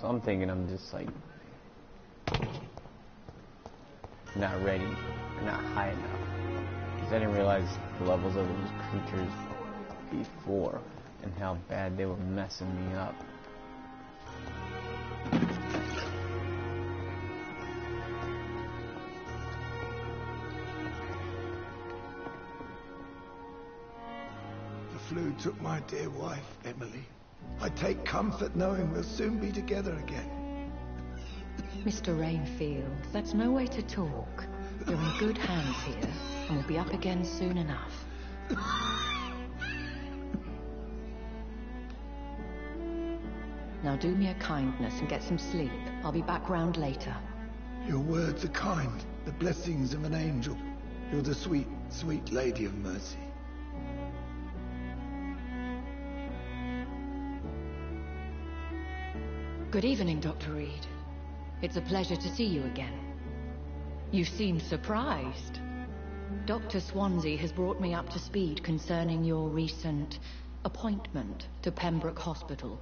So I'm thinking I'm just like not ready, or not high enough. Because I didn't realize the levels of those creatures before and how bad they were messing me up. The flu took my dear wife, Emily. I take comfort knowing we'll soon be together again. Mr. Rainfield, that's no way to talk. You're in good hands here, and we'll be up again soon enough. Now do me a kindness and get some sleep. I'll be back round later. Your words are kind, the blessings of an angel. You're the sweet, sweet Lady of Mercy. Good evening, Dr. Reed. It's a pleasure to see you again. You seem surprised. Dr. Swansea has brought me up to speed concerning your recent appointment to Pembroke Hospital.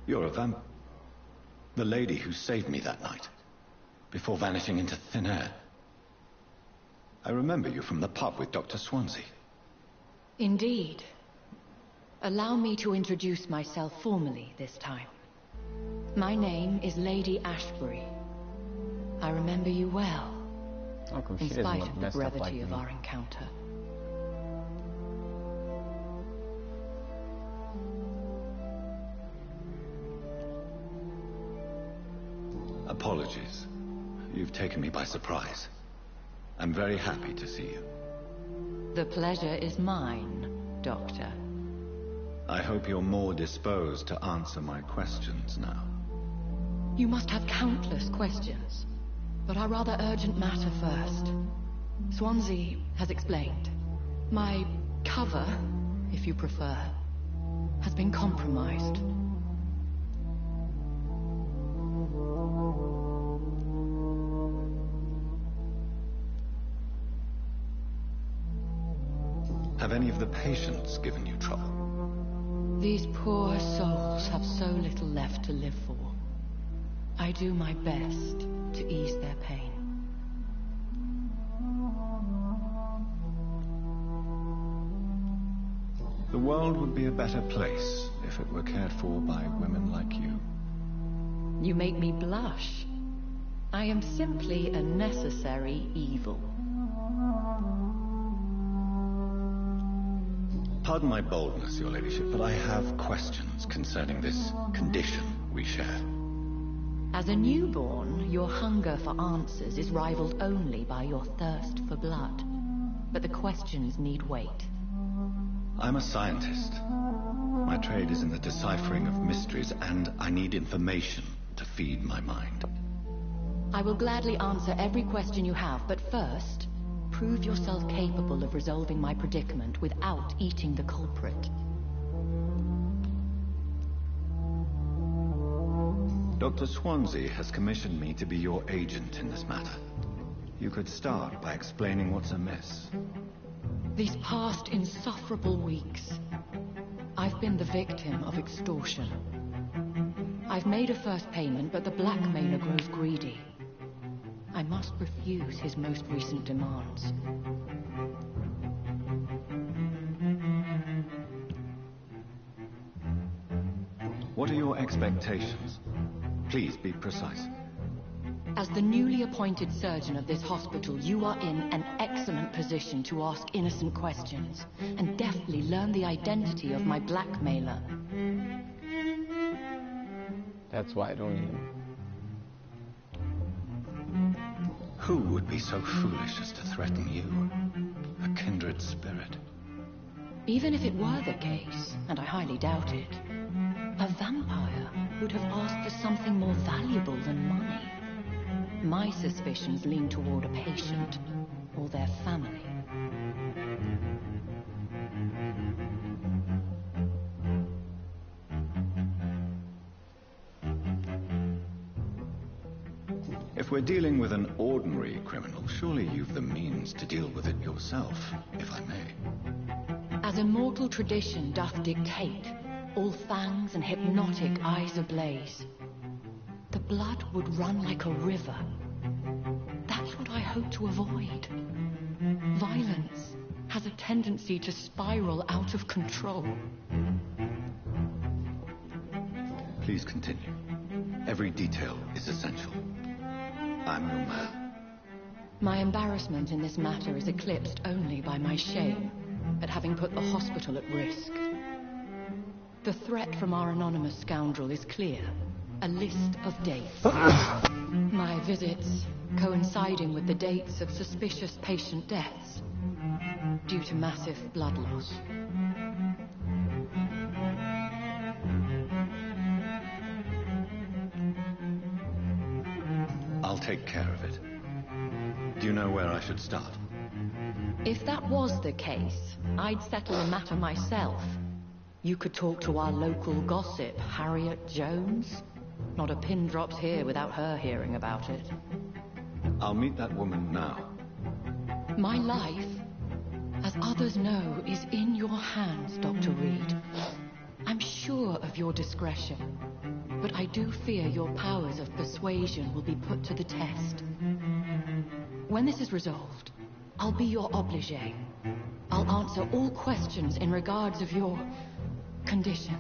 You're a the lady who saved me that night, before vanishing into thin air. I remember you from the pub with Dr. Swansea. Indeed. Allow me to introduce myself formally this time. My name is Lady Ashbury. I remember you well, in spite of the brevity of our encounter. Apologies. You've taken me by surprise. I'm very happy to see you. The pleasure is mine, Doctor. I hope you're more disposed to answer my questions now. You must have countless questions, but our rather urgent matter first. Swansea has explained. My cover, if you prefer, has been compromised. Have any of the patients given you trouble? These poor souls have so little left to live for. I do my best to ease their pain. The world would be a better place if it were cared for by women like you. You make me blush. I am simply a necessary evil. Pardon my boldness, your ladyship, but I have questions concerning this condition we share. As a newborn, your hunger for answers is rivaled only by your thirst for blood. But the questions need wait. I'm a scientist. My trade is in the deciphering of mysteries, and I need information to feed my mind. I will gladly answer every question you have, but first, prove yourself capable of resolving my predicament without eating the culprit. Dr. Swansea has commissioned me to be your agent in this matter. You could start by explaining what's amiss. These past insufferable weeks, I've been the victim of extortion. I've made a first payment, but the blackmailer grows greedy. I must refuse his most recent demands. What are your expectations? Please be precise. As the newly appointed surgeon of this hospital, you are in an excellent position to ask innocent questions and deftly learn the identity of my blackmailer. That's why I don't even... Who would be so foolish as to threaten you? A kindred spirit. Even if it were the case, and I highly doubt it, a vampire would have asked for something more valuable than money. My suspicions lean toward a patient or their family. If we're dealing with an ordinary criminal, surely you've the means to deal with it yourself, if I may. As immortal tradition doth dictate, all fangs and hypnotic eyes ablaze. The blood would run like a river. That's what I hope to avoid. Violence has a tendency to spiral out of control. Please continue. Every detail is essential. I'm your man. My embarrassment in this matter is eclipsed only by my shame at having put the hospital at risk. The threat from our anonymous scoundrel is clear. A list of dates. My visits coinciding with the dates of suspicious patient deaths due to massive blood loss. I'll take care of it. Do you know where I should start? If that was the case, I'd settle the matter myself. You could talk to our local gossip, Harriet Jones. Not a pin drops here without her hearing about it. I'll meet that woman now. My life, as others know, is in your hands, Dr. Reed. I'm sure of your discretion, but I do fear your powers of persuasion will be put to the test. When this is resolved, I'll be your obligé. I'll answer all questions in regards of your condition.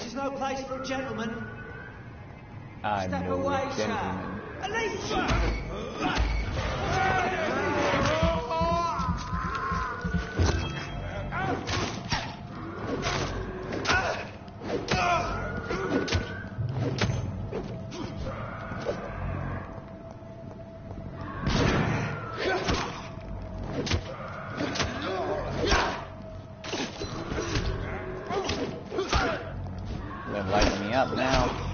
This is no place for a gentleman. I'm Step no away, gentleman. sir. Elise! They're lighting me up now.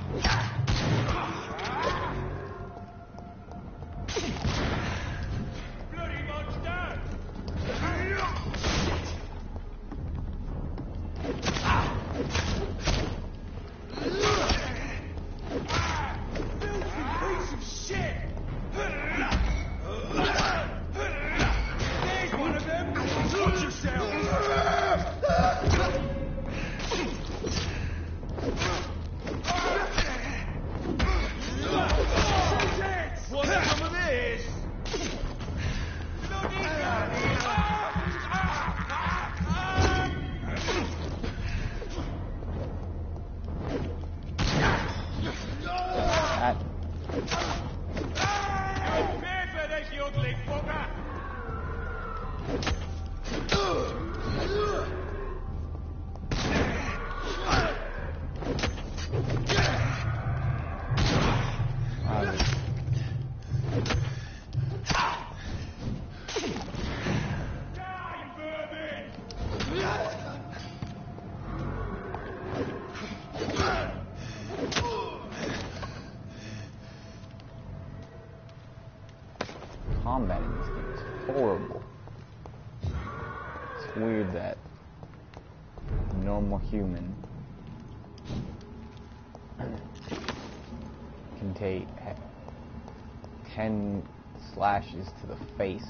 combat in this game is horrible. It's weird that a normal human can take 10 slashes to the face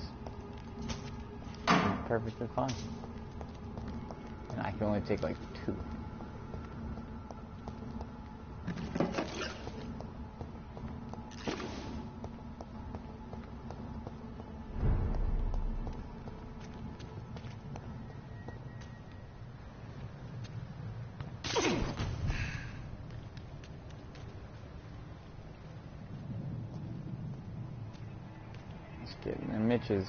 and be perfectly fine. And I can only take like 2. Getting their Mitches.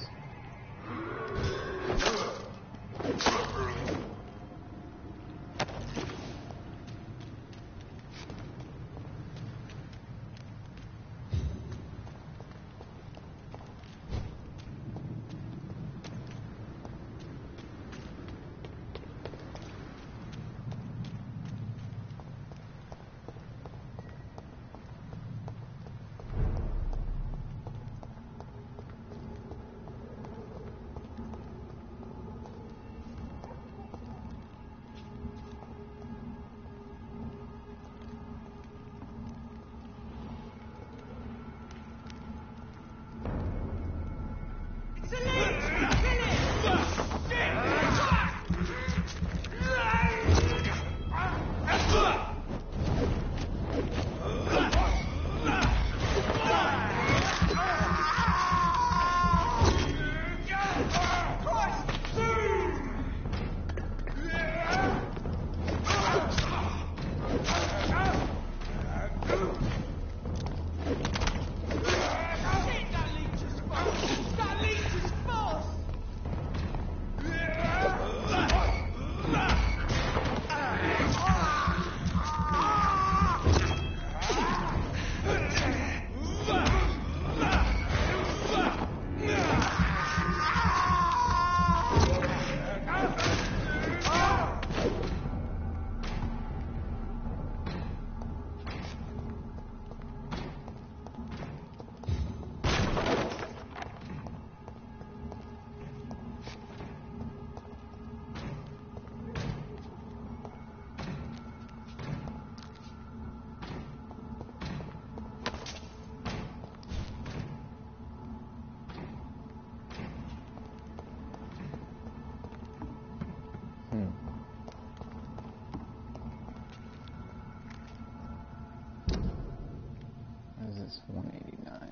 This is 189.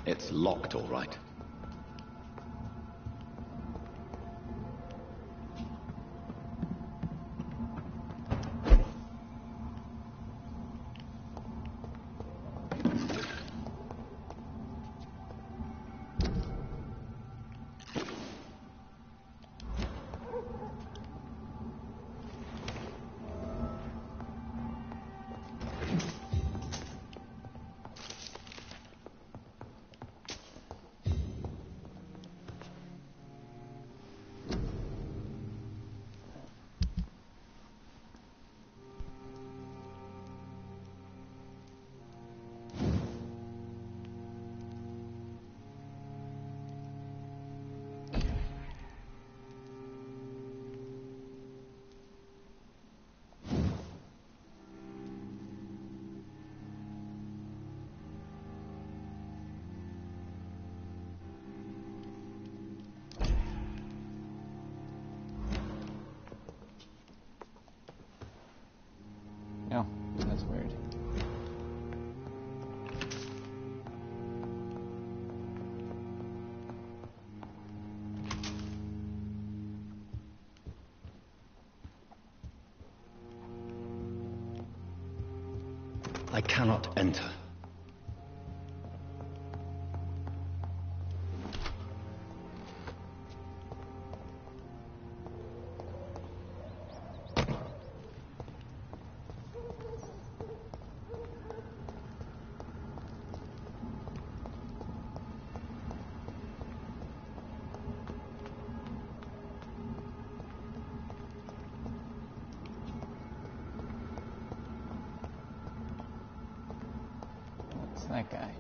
It's locked, all right. Oh, that's weird. I cannot enter. What's that guy?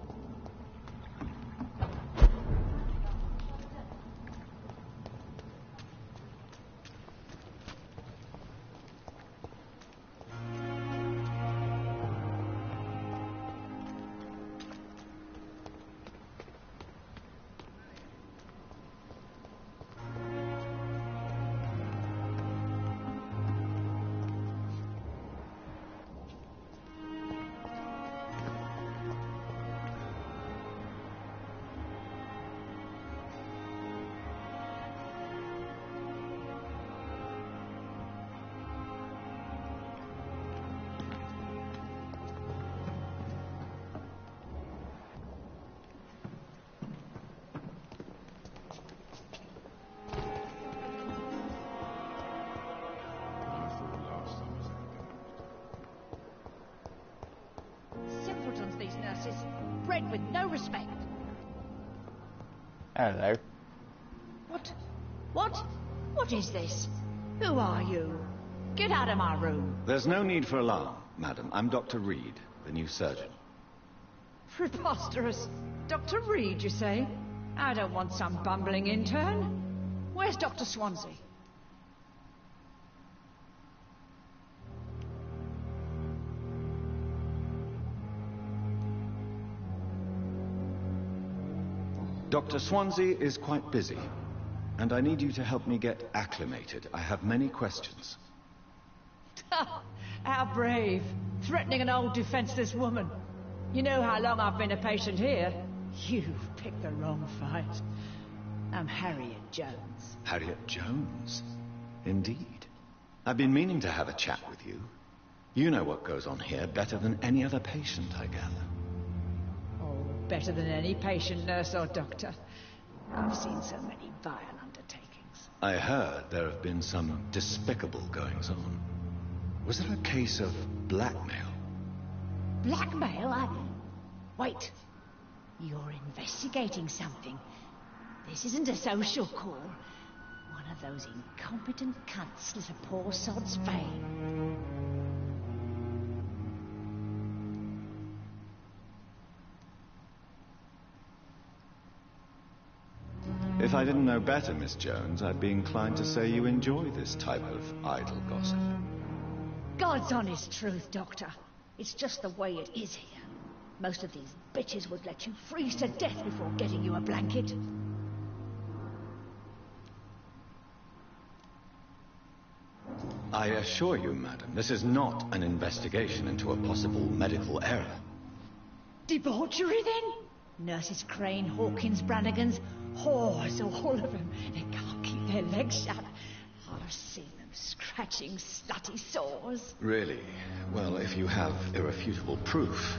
Simpletons, these nurses. Bred with no respect. Hello. What is this? Who are you? Get out of my room. There's no need for alarm, madam. I'm Dr. Reed, the new surgeon. Preposterous. Dr. Reed, you say? I don't want some bumbling intern. Where's Dr. Swansea? Dr. Swansea is quite busy, and I need you to help me get acclimated. I have many questions. How brave. Threatening an old defenseless woman. You know how long I've been a patient here? You've picked the wrong fight. I'm Harriet Jones. Harriet Jones? Indeed. I've been meaning to have a chat with you. You know what goes on here better than any other patient, I gather. Oh, better than any patient, nurse or doctor. I've seen so many vile undertakings. I heard there have been some despicable goings-on. Was it a case of blackmail? Blackmail? Wait. You're investigating something. This isn't a social call. One of those incompetent cunts slit a poor sod's vein. If I didn't know better, Miss Jones, I'd be inclined to say you enjoy this type of idle gossip. God's honest truth, Doctor. It's just the way it is here. Most of these bitches would let you freeze to death before getting you a blanket. I assure you, madam, this is not an investigation into a possible medical error. Debauchery, then? Nurses Crane, Hawkins, Brannigans, whores, all of them. They can't keep their legs shut. I've seen them scratching slutty sores. Really? Well, if you have irrefutable proof,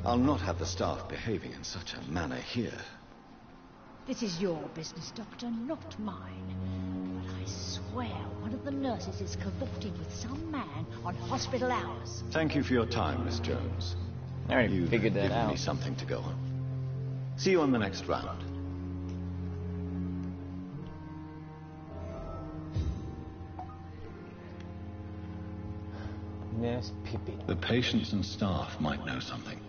I'll not have the staff behaving in such a manner here. This is your business, Doctor, not mine. But I swear one of the nurses is cavorting with some man on hospital hours. Thank you for your time, Miss Jones. I already You've figured that given out. me something to go on. See you on the next round. Miss Pippi. The patients and staff might know something.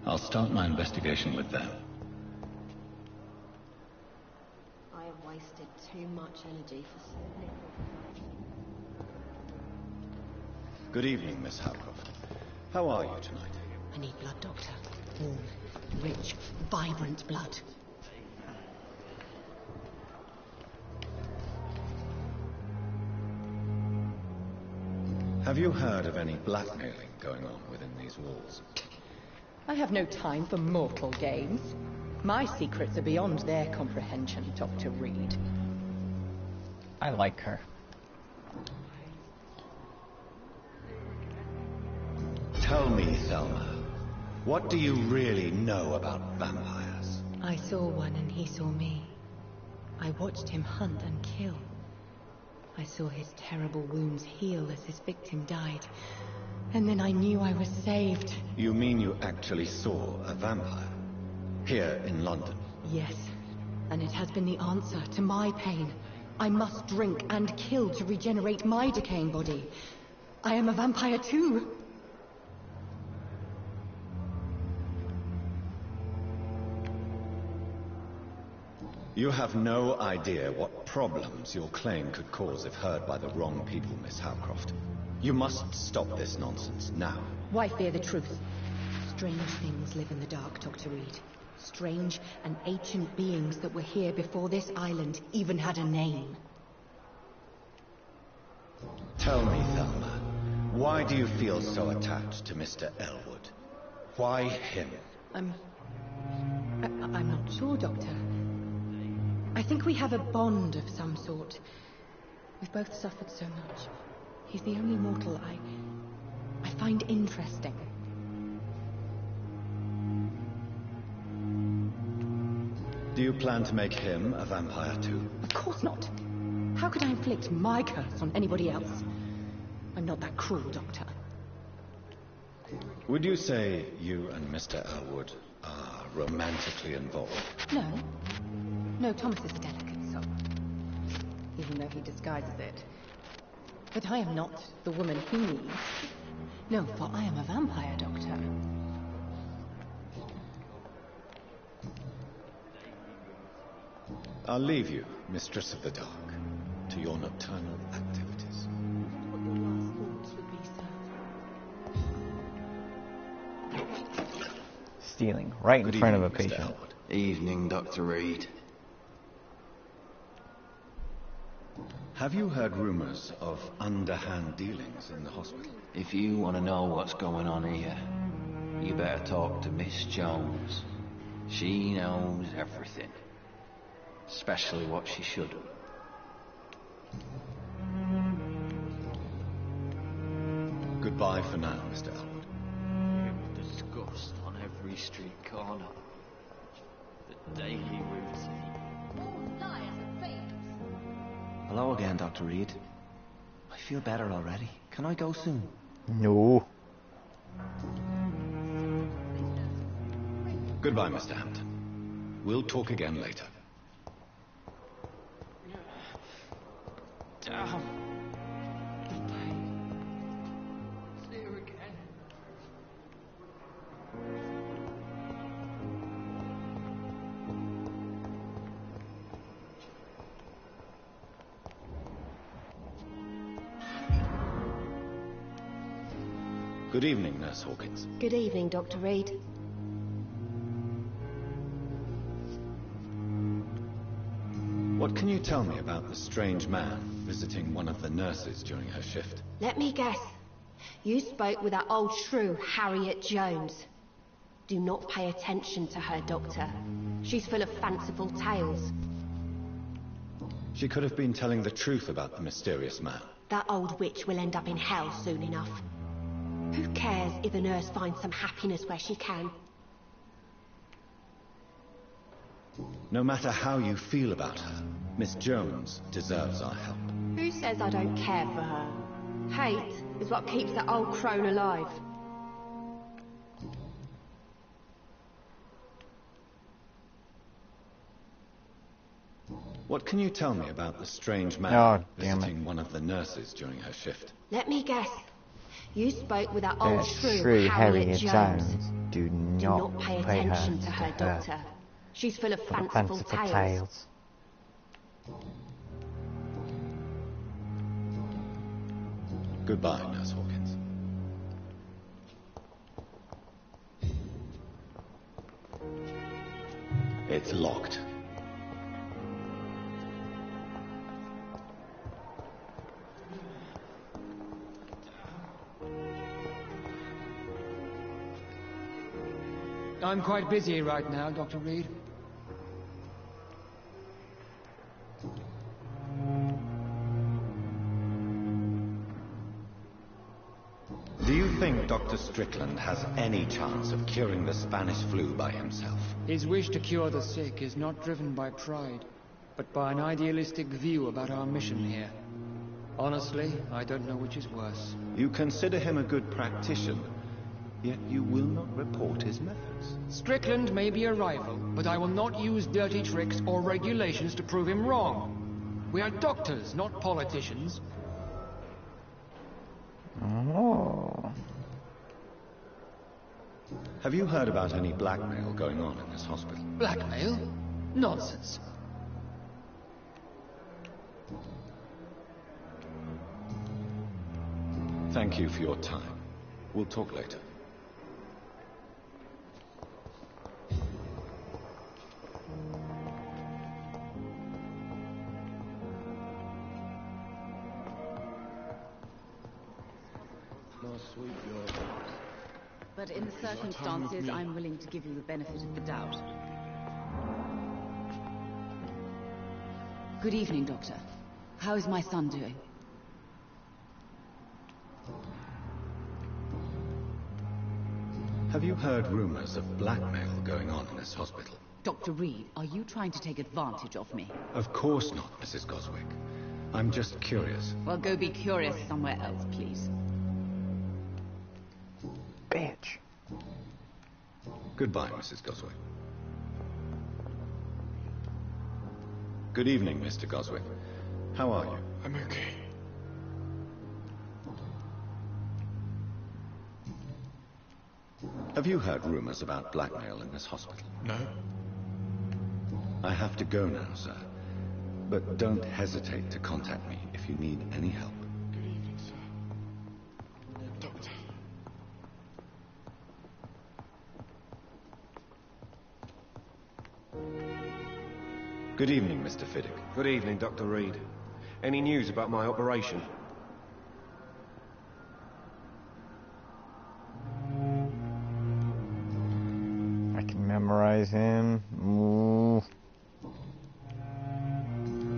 I'll start my investigation with them. I have wasted too much energy for so little. Good evening, Miss Howcroft. How are you tonight? I need blood, Doctor. Warm, rich, vibrant blood. Have you heard of any blackmailing going on within these walls? I have no time for mortal games. My secrets are beyond their comprehension, Dr. Reed. I like her. Tell me, Thelma, what do you really know about vampires? I saw one and he saw me. I watched him hunt and kill. I saw his terrible wounds heal as his victim died. And then I knew I was saved. You mean you actually saw a vampire? Here in London? Yes, and it has been the answer to my pain. I must drink and kill to regenerate my decaying body. I am a vampire too. You have no idea what problems your claim could cause if heard by the wrong people, Miss Howcroft. You must stop this nonsense now. Why fear the truth? Strange things live in the dark, Dr. Reed. Strange and ancient beings that were here before this island even had a name. Tell me, Thelma, why do you feel so attached to Mr. Elwood? Why him? I'm not sure, Doctor. I think we have a bond of some sort. We've both suffered so much. He's the only mortal I find interesting. Do you plan to make him a vampire too? Of course not. How could I inflict my curse on anybody else? I'm not that cruel, Doctor. Would you say you and Mr. Elwood are romantically involved? No. No, Thomas is a delicate soul. Even though he disguises it. But I am not the woman he needs. No, for I am a vampire, Doctor. I'll leave you, Mistress of the Dark, to your nocturnal activities. What your last thoughts would be, sir. Stealing right in Good front evening, of a Mr. patient. Elwood. Evening, Dr. Reed. Have you heard rumors of underhand dealings in the hospital? If you want to know what's going on here, you better talk to Miss Jones. She knows everything. Especially what she shouldn't. Goodbye for now, Mr. Elwood. Disgust on every street corner. The daily routine. Hello again, Dr. Reed. I feel better already. Can I go soon? No. Goodbye, Mr. Hampton. We'll talk again later. Damn. See you again. Good evening, Nurse Hawkins. Good evening, Dr. Reed. What can you tell me about the strange man visiting one of the nurses during her shift? Let me guess. You spoke with that old shrew, Harriet Jones. Do not pay attention to her, Doctor. She's full of fanciful tales. She could have been telling the truth about the mysterious man. That old witch will end up in hell soon enough. Who cares if a nurse finds some happiness where she can? No matter how you feel about her, Miss Jones deserves our help. Who says I don't care for her? Hate is what keeps that old crone alive. What can you tell me about the strange man visiting one of the nurses during her shift? Let me guess. You spoke with that old shrew, Harriet Harriet Jones. Do Do not pay attention to her, Doctor. She's full of fanciful tales. Goodbye, Nurse Hawkins. It's locked. I'm quite busy right now, Dr. Reed. Do you think Dr. Strickland has any chance of curing the Spanish flu by himself? His wish to cure the sick is not driven by pride, but by an idealistic view about our mission here. Honestly, I don't know which is worse. You consider him a good practitioner, yet you will not report his methods. Strickland may be a rival, but I will not use dirty tricks or regulations to prove him wrong. We are doctors, not politicians. Oh. Have you heard about any blackmail going on in this hospital? Blackmail? Nonsense. Thank you for your time. We'll talk later. But in the circumstances, I'm willing to give you the benefit of the doubt. Good evening, Doctor. How is my son doing? Have you heard rumors of blackmail going on in this hospital? Dr. Reed, are you trying to take advantage of me? Of course not, Mrs. Goswick. I'm just curious. Well, go be curious somewhere else, please. Bitch. Goodbye, Mrs. Goswick. Good evening, Mr. Goswick. How are you? I'm okay. Have you heard rumors about blackmail in this hospital? No. I have to go now, sir. But don't hesitate to contact me if you need any help. Good evening, sir. Doctor. Good evening, Mr. Fiddick. Good evening, Dr. Reed. Any news about my operation? I can memorize him. Ooh.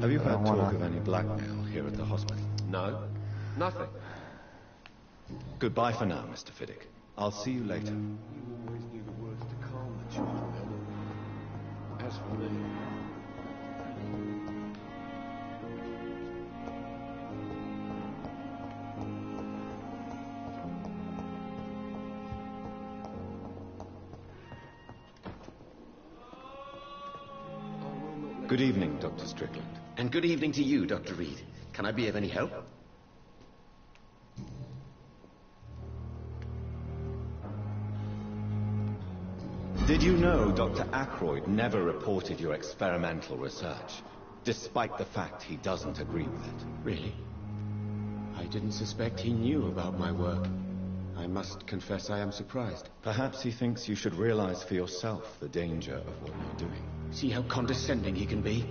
Have you heard talk of any blackmail here at the hospital? No. Nothing. Goodbye for now, Mr. Fiddick. I'll see you later. You always knew the words to calm the children, Emily. As for me... Good evening, Dr. Strickland. And good evening to you, Dr. Reed. Can I be of any help? Did you know Dr. Ackroyd never reported your experimental research, despite the fact he doesn't agree with it? Really? I didn't suspect he knew about my work. I must confess I am surprised. Perhaps he thinks you should realize for yourself the danger of what you're doing. See how condescending he can be?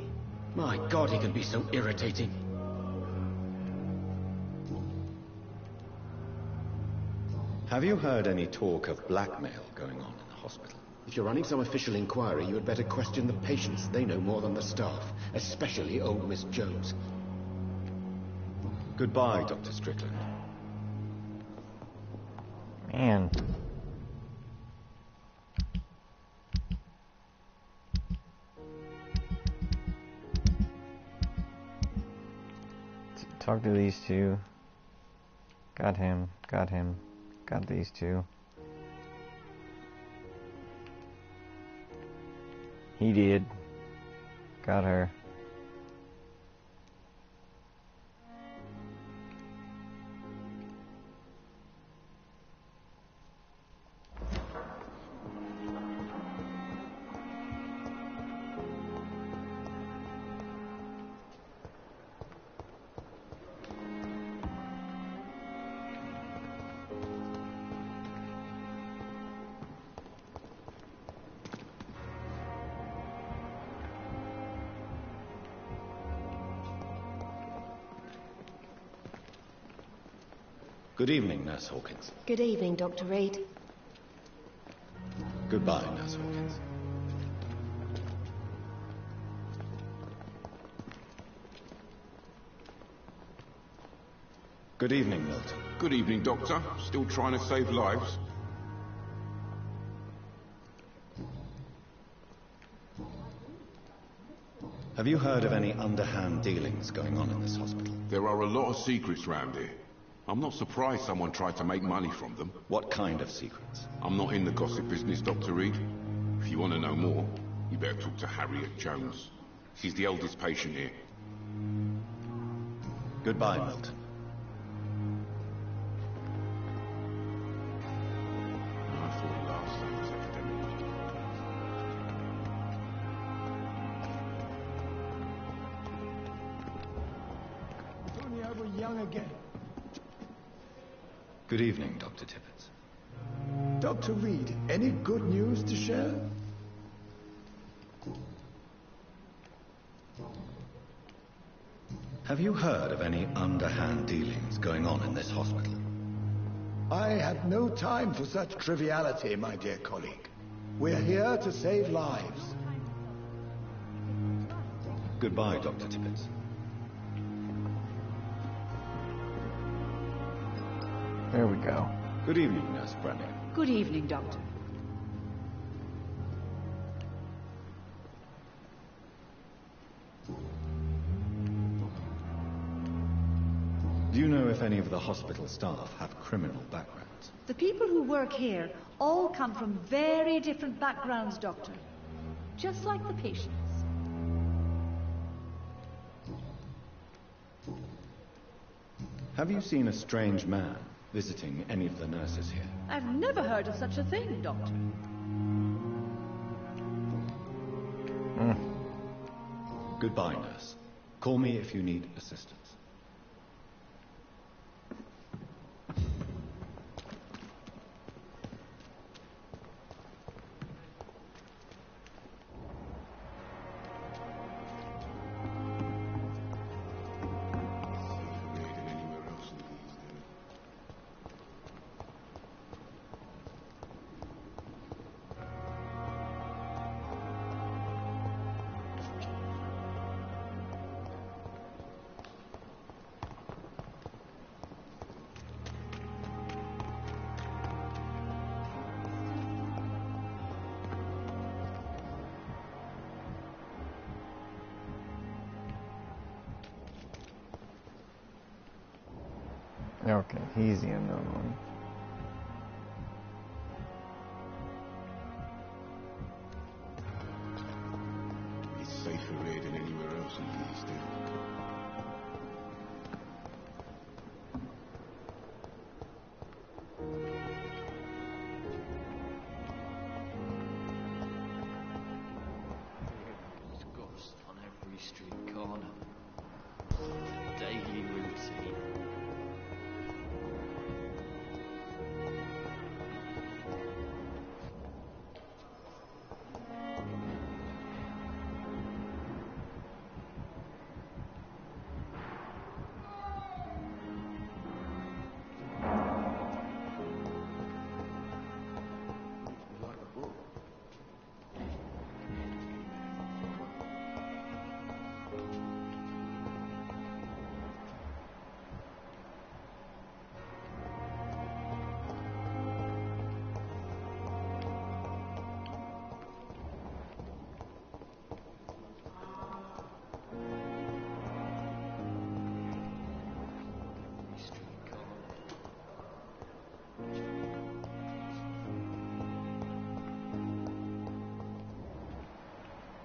My God, he can be so irritating. Have you heard any talk of blackmail going on in the hospital. If you're running some official inquiry, you had better question the patients. They know more than the staff, especially old Miss Jones. Goodbye, Dr. Strickland. Man. Talk to these two. Got him. Got him. Got these two. He did. Got her. Good evening, Nurse Hawkins. Good evening, Dr. Reed. Goodbye, Nurse Hawkins. Good evening, Milton. Good evening, Doctor. Still trying to save lives? Have you heard of any underhand dealings going on in this hospital? There are a lot of secrets round here. I'm not surprised someone tried to make money from them. What kind of secrets? I'm not in the gossip business, Dr. Reed. If you want to know more, you better talk to Harriet Jones. She's the oldest patient here. Goodbye, Milton. I thought last time was academic. If only I were young again. Good evening, Dr. Tippett. Dr. Reed, any good news to share? Have you heard of any underhand dealings going on in this hospital? I have no time for such triviality, my dear colleague. We're here to save lives. Goodbye, Dr. Tippett. There we go. Good evening, Nurse Brandy. Good evening, Doctor. Do you know if any of the hospital staff have criminal backgrounds? The people who work here all come from very different backgrounds, Doctor. Just like the patients. Have you seen a strange man visiting any of the nurses here? I've never heard of such a thing, Doctor. Goodbye, nurse. Call me if you need assistance. Okay, he's the unknown one. It's safer here than anywhere else in the East End. There's ghosts on every street corner. Daily routine.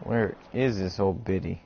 Where is this old biddy?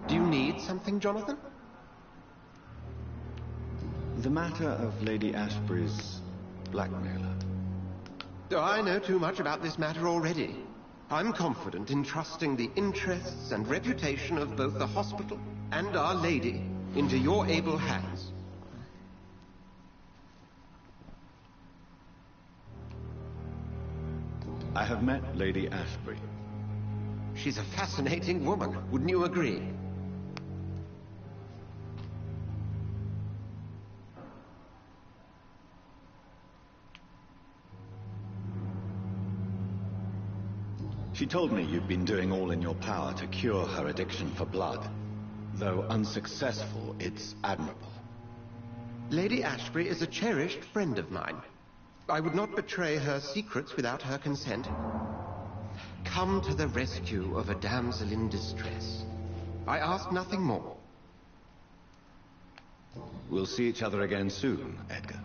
Do you need something, Jonathan? The matter of Lady Ashbury's blackmailer. I know too much about this matter already. I'm confident in trusting the interests and reputation of both the hospital and Our Lady into your able hands. I have met Lady Ashbury. She's a fascinating woman, wouldn't you agree? She told me you'd been doing all in your power to cure her addiction for blood. Though unsuccessful, it's admirable. Lady Ashbury is a cherished friend of mine. I would not betray her secrets without her consent. Come to the rescue of a damsel in distress. I ask nothing more. We'll see each other again soon, Edgar.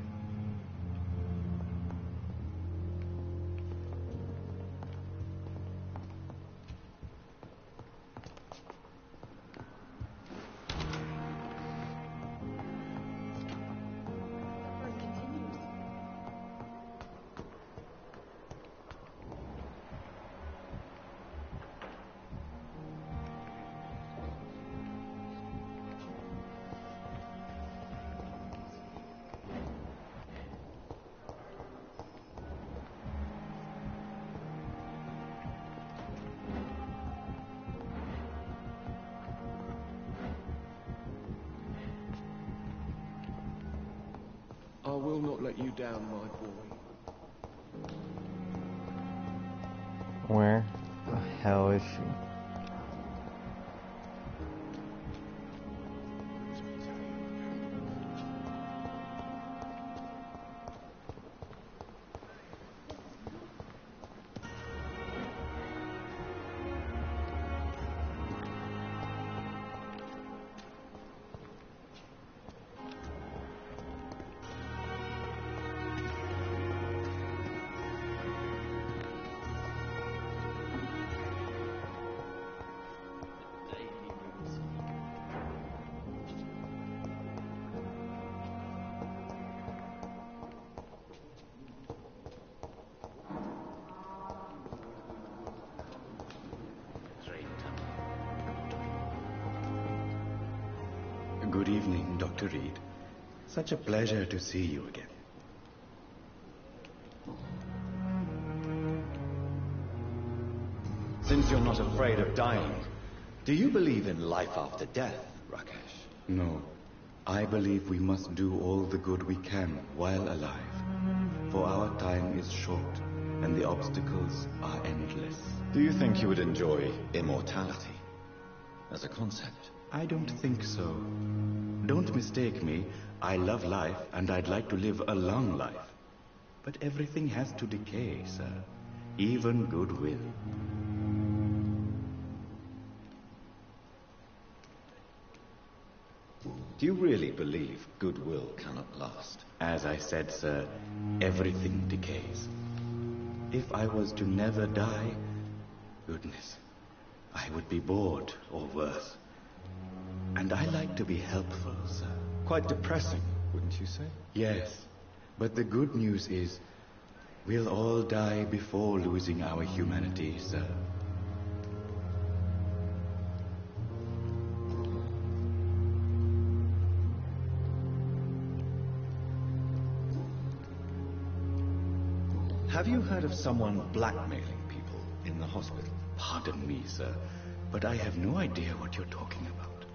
I will not let you down, my boy. Where the hell is she? Good evening, Dr. Reed. Such a pleasure to see you again. Since you're not afraid of dying, do you believe in life after death, Rakesh? No. I believe we must do all the good we can while alive. For our time is short, and the obstacles are endless. Do you think you would enjoy immortality as a concept? I don't think so. Don't mistake me. I love life, and I'd like to live a long life. But everything has to decay, sir. Even goodwill. Do you really believe goodwill cannot last? As I said, sir, everything decays. If I was to never die, goodness, I would be bored or worse. And I like to be helpful, sir. Quite depressing, wouldn't you say? Yes, but the good news is we'll all die before losing our humanity, sir. Have you heard of someone blackmailing people in the hospital? Pardon me, sir, but I have no idea what you're talking about.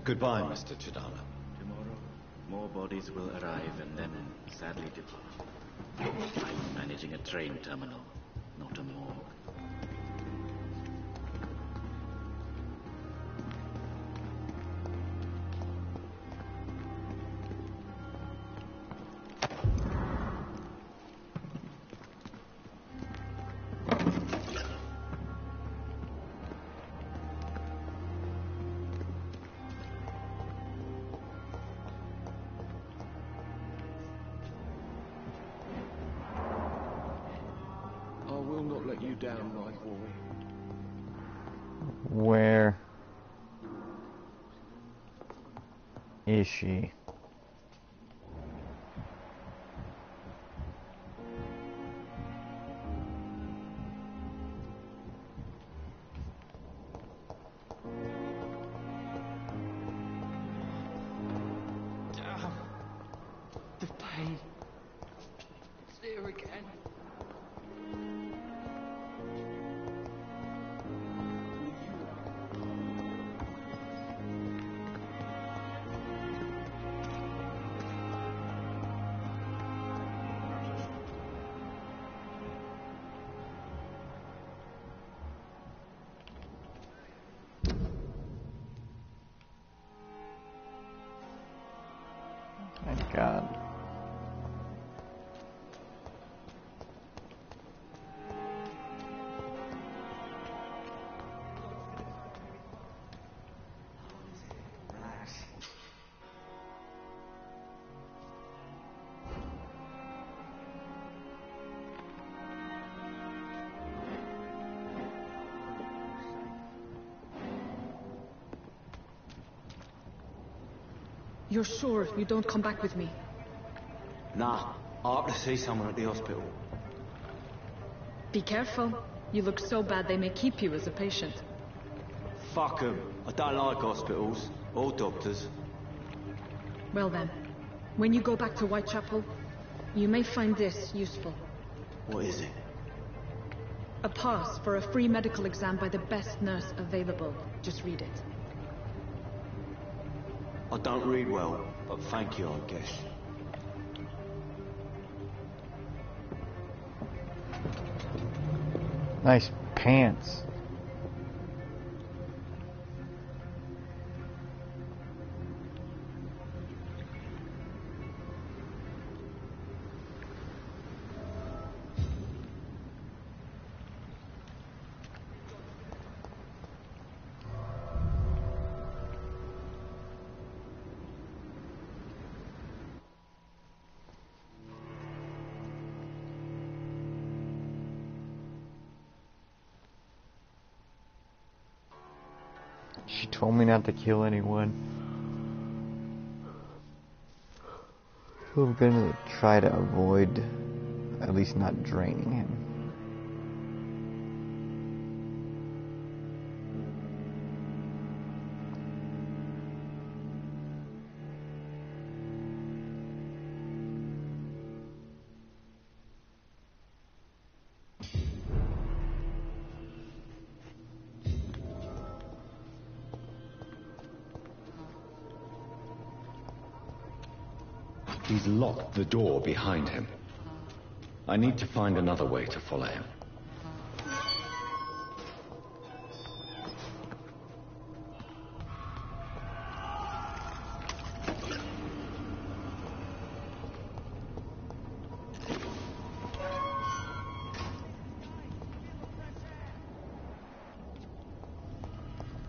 Goodbye, Mr. Chidala. Tomorrow, more bodies will arrive and then sadly depart. I'm managing a train terminal, not a morgue. Down, my boy. Where is she? Damn. The pain. It's there again. Thank God. You're sure you don't come back with me? Nah, I have to see someone at the hospital. Be careful. You look so bad they may keep you as a patient. Fuck 'em. I don't like hospitals or doctors. Well then, when you go back to Whitechapel, you may find this useful. What is it? A pass for a free medical exam by the best nurse available. Just read it. I don't read well, but thank you, I guess. Nice pants. She told me not to kill anyone. So I'm gonna try to avoid at least not draining him. He's locked the door behind him. I need to find another way to follow him.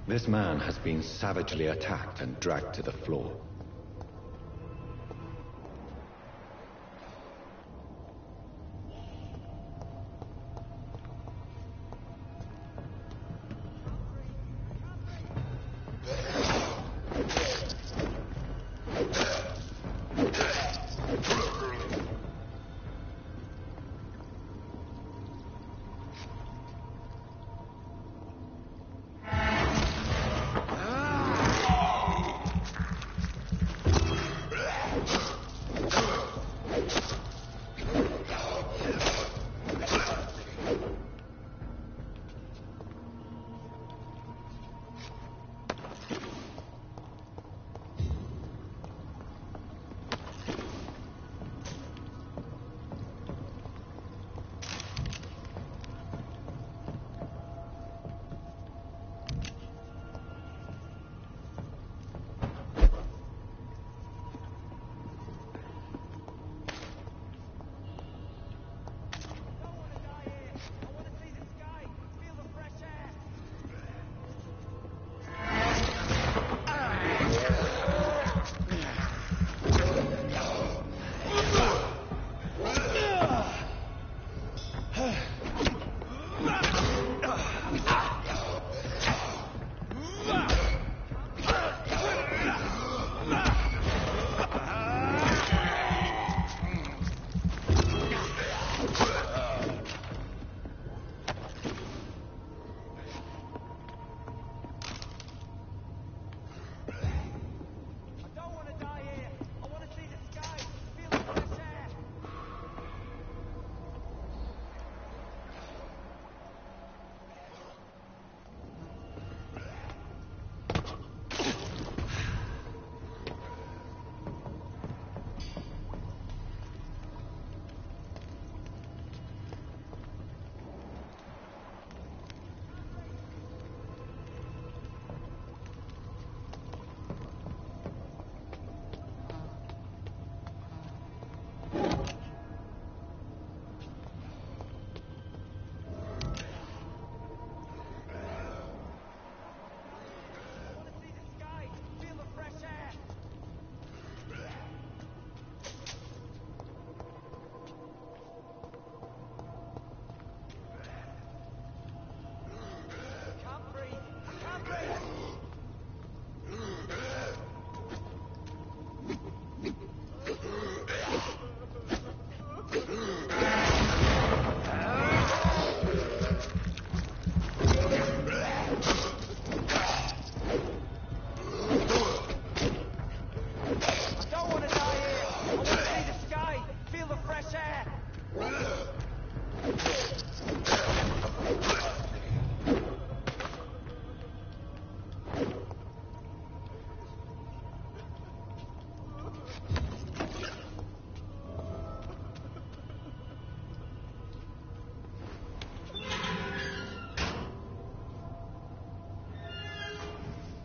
This man has been savagely attacked and dragged to the floor.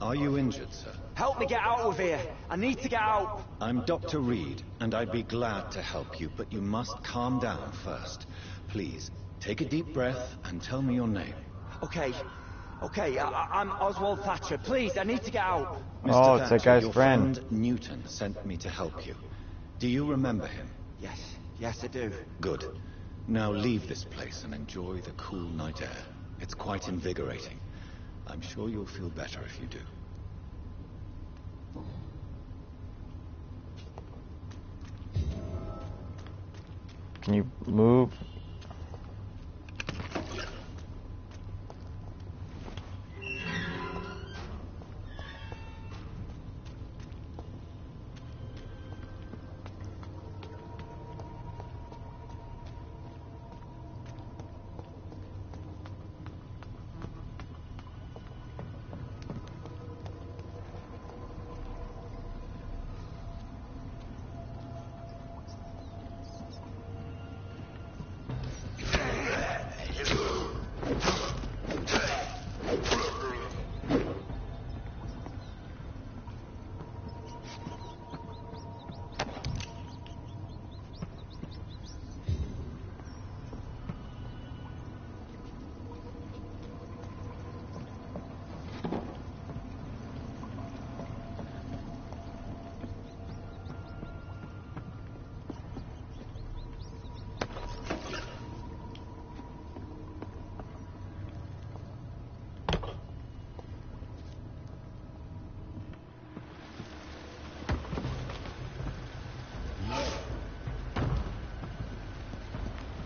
Are you injured, sir? Help me get out of here. I need to get out. I'm Dr. Reed, and I'd be glad to help you, but you must calm down first. Please, take a deep breath and tell me your name. Okay, I'm Oswald Thatcher. Please, I need to get out. Oh, it's that guy's your friend. Newton sent me to help you. Do you remember him? Yes, I do. Good. Now leave this place and enjoy the cool night air. It's quite invigorating. I'm sure you'll feel better if you do. Can you move?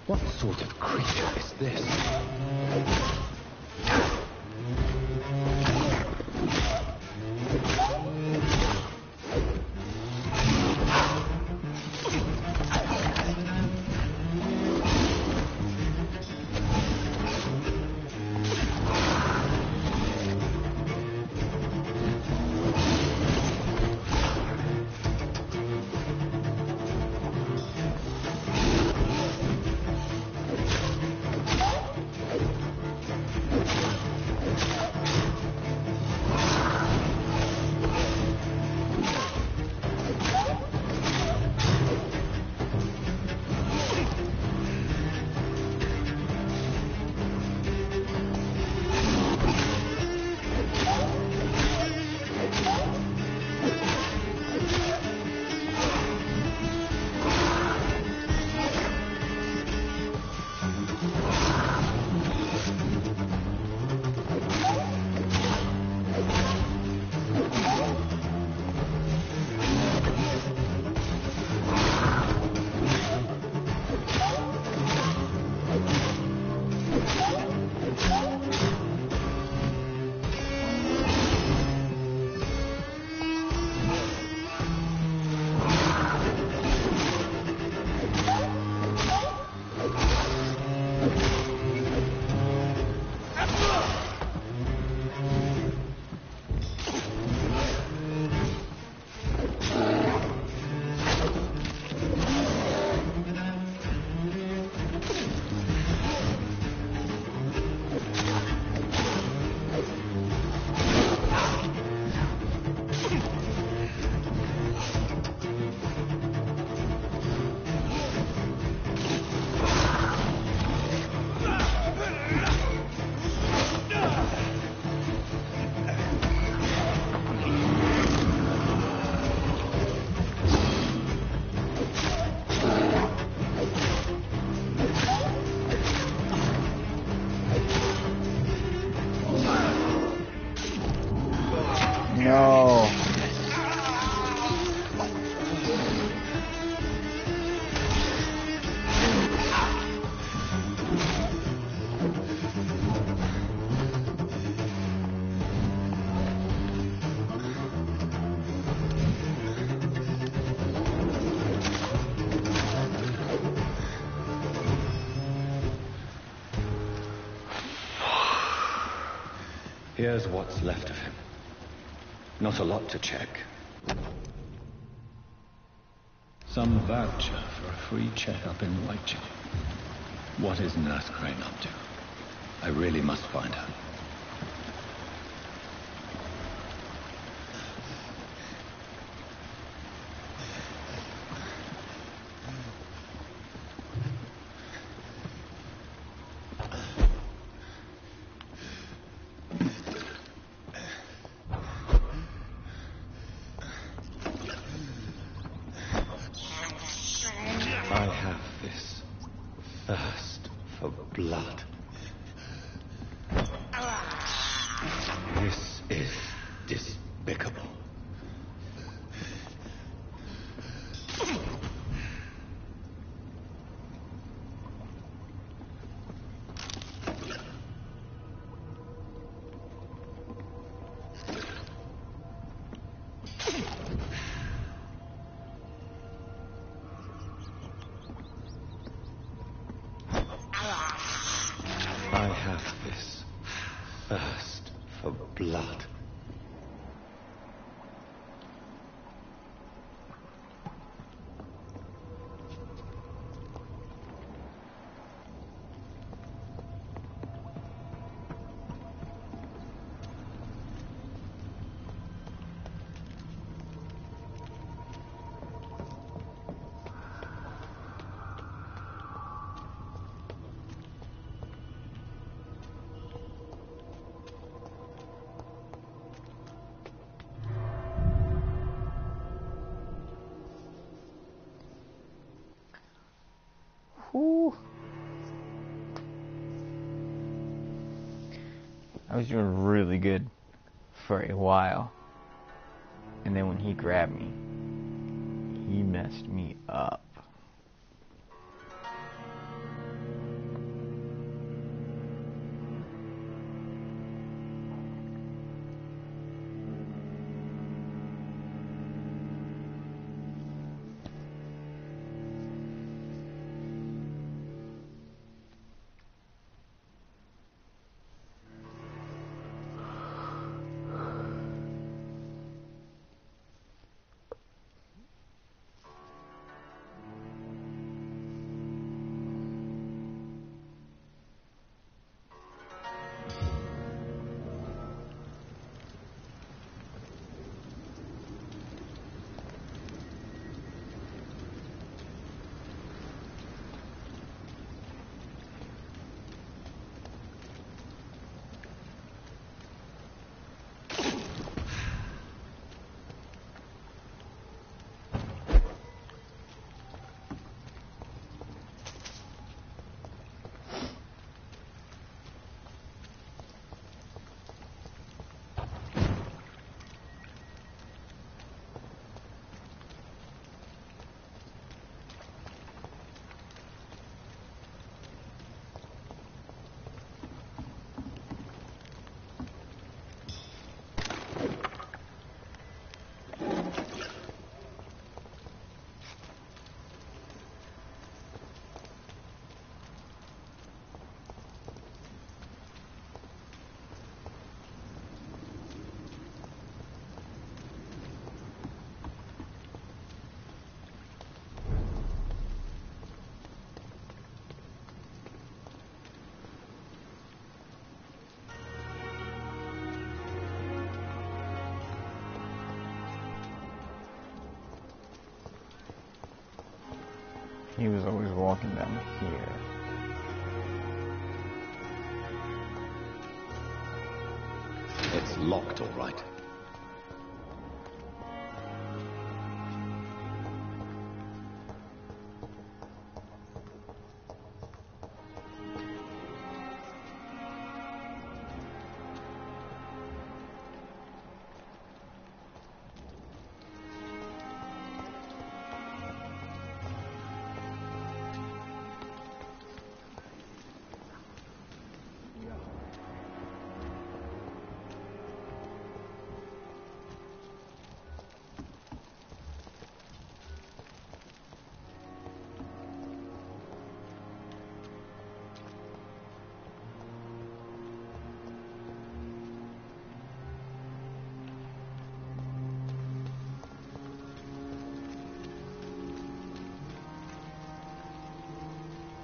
What sort of creature is this? No. Here's what's left of him. Not a lot to check. Some voucher for a free checkup in Whitechapel. What is Nurse Crane up to? I really must find her. blood. Whew. I was doing really good for a while, and then when he grabbed me, he messed me up. He was always walking down here. It's locked, all right.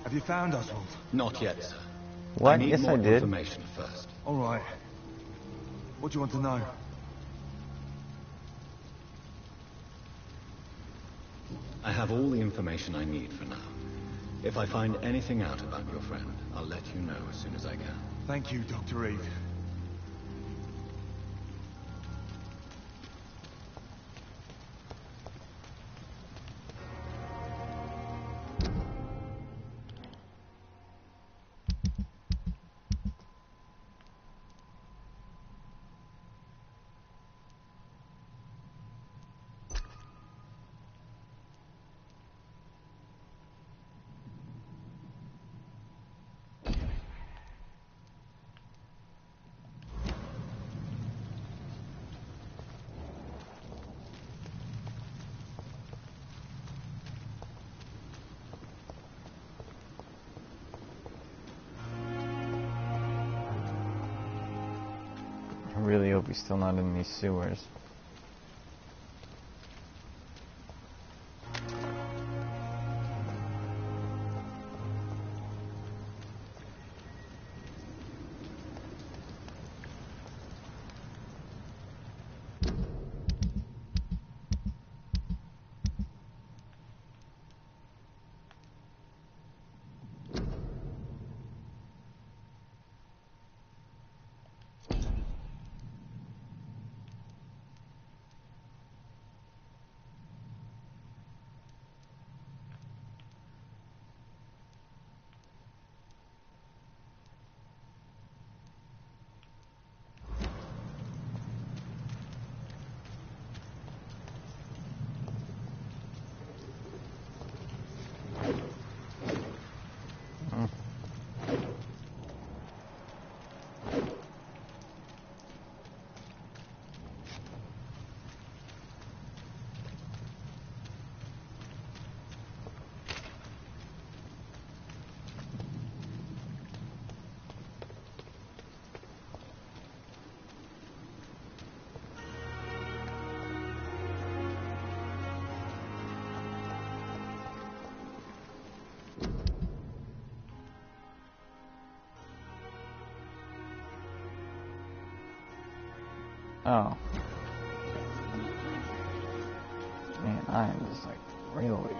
Have you found Oswald? Not yet, sir. What? I need Yes, more I did. information first. All right. What do you want to know? I have all the information I need for now. If I find anything out about your friend, I'll let you know as soon as I can. Thank you, Dr. Reed. hope he's still not in these sewers. Oh. Man, I am just like really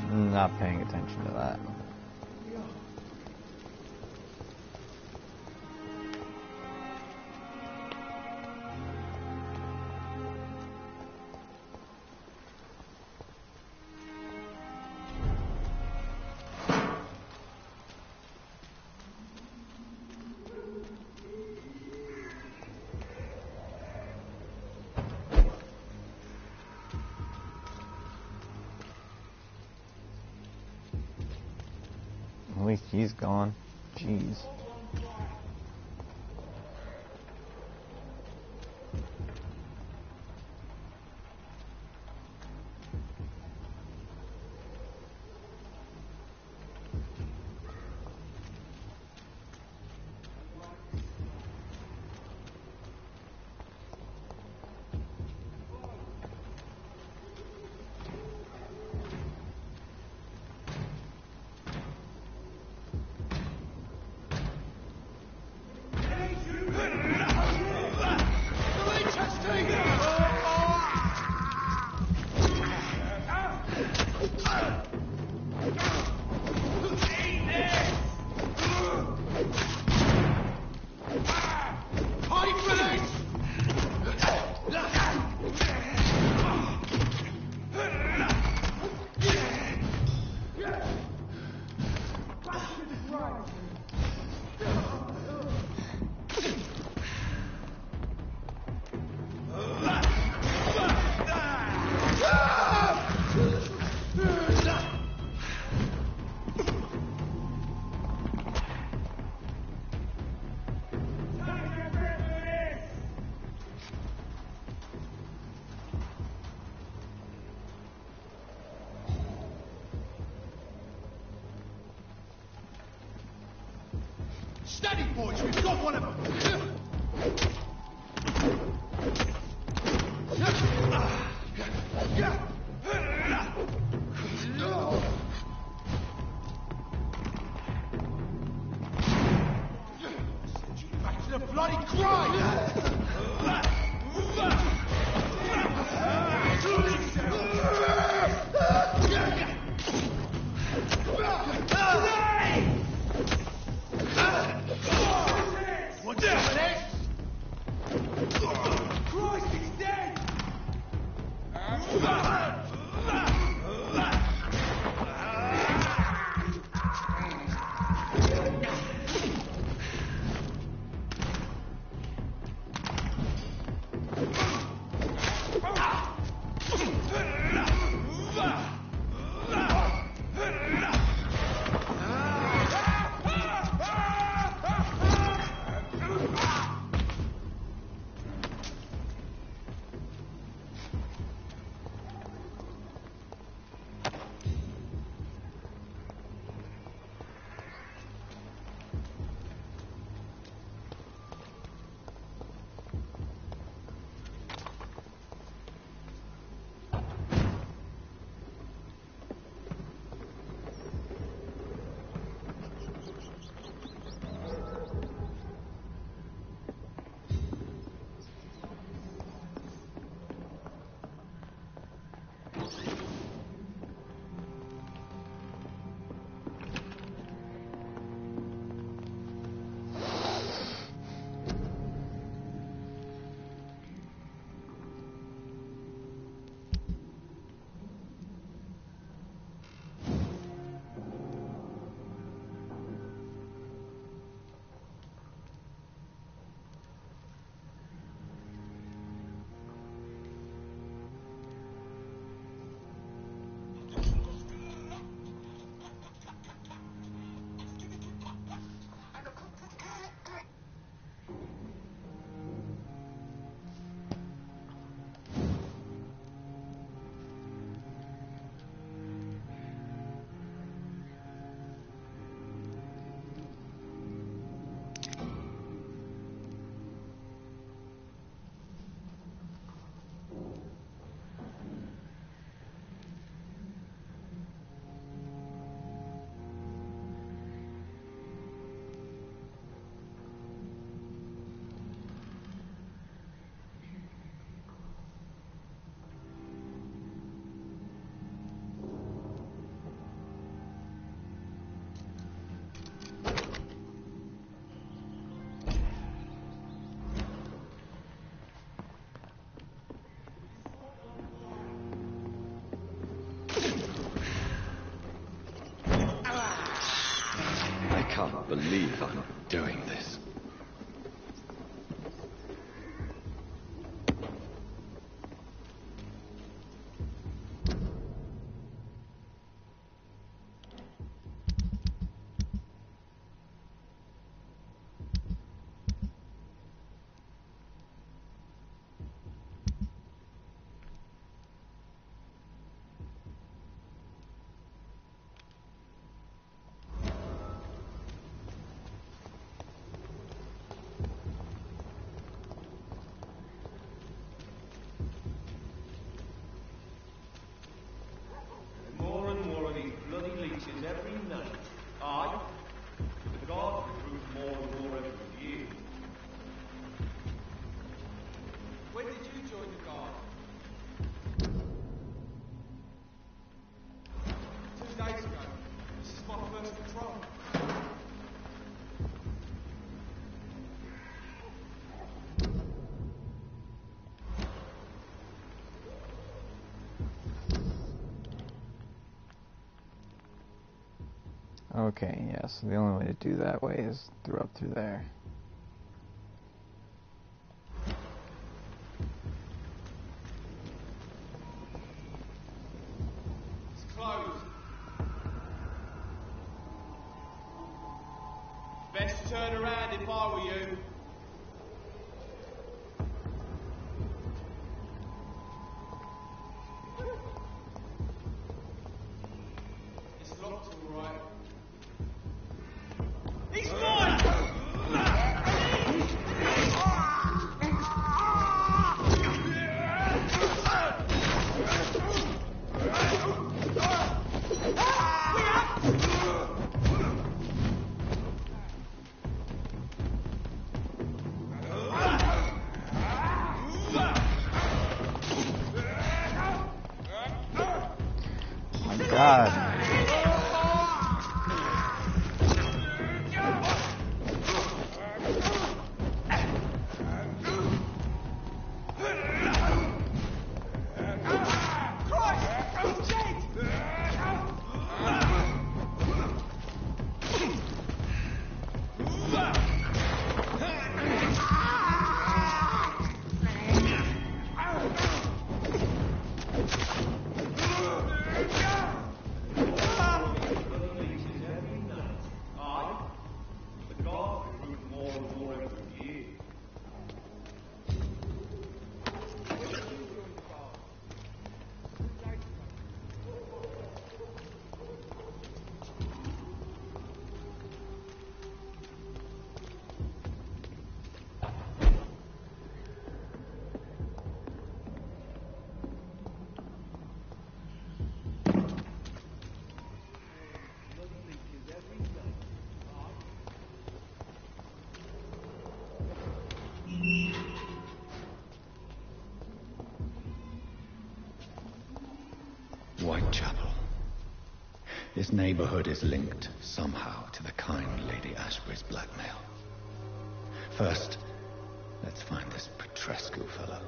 not paying attention to that. At least he's gone. Jeez. Steady, boys, we've got one of them. Back to the bloody grind! What's happening? believe I'm doing this. Okay, yeah, so the only way to do that way is up through there. It's closed. Best turn around if I were you. It's locked all right. He's mine! Oh my God. Whitechapel. This neighborhood is linked somehow to the kind Lady Ashbury's blackmail. First, let's find this Petrescu fellow.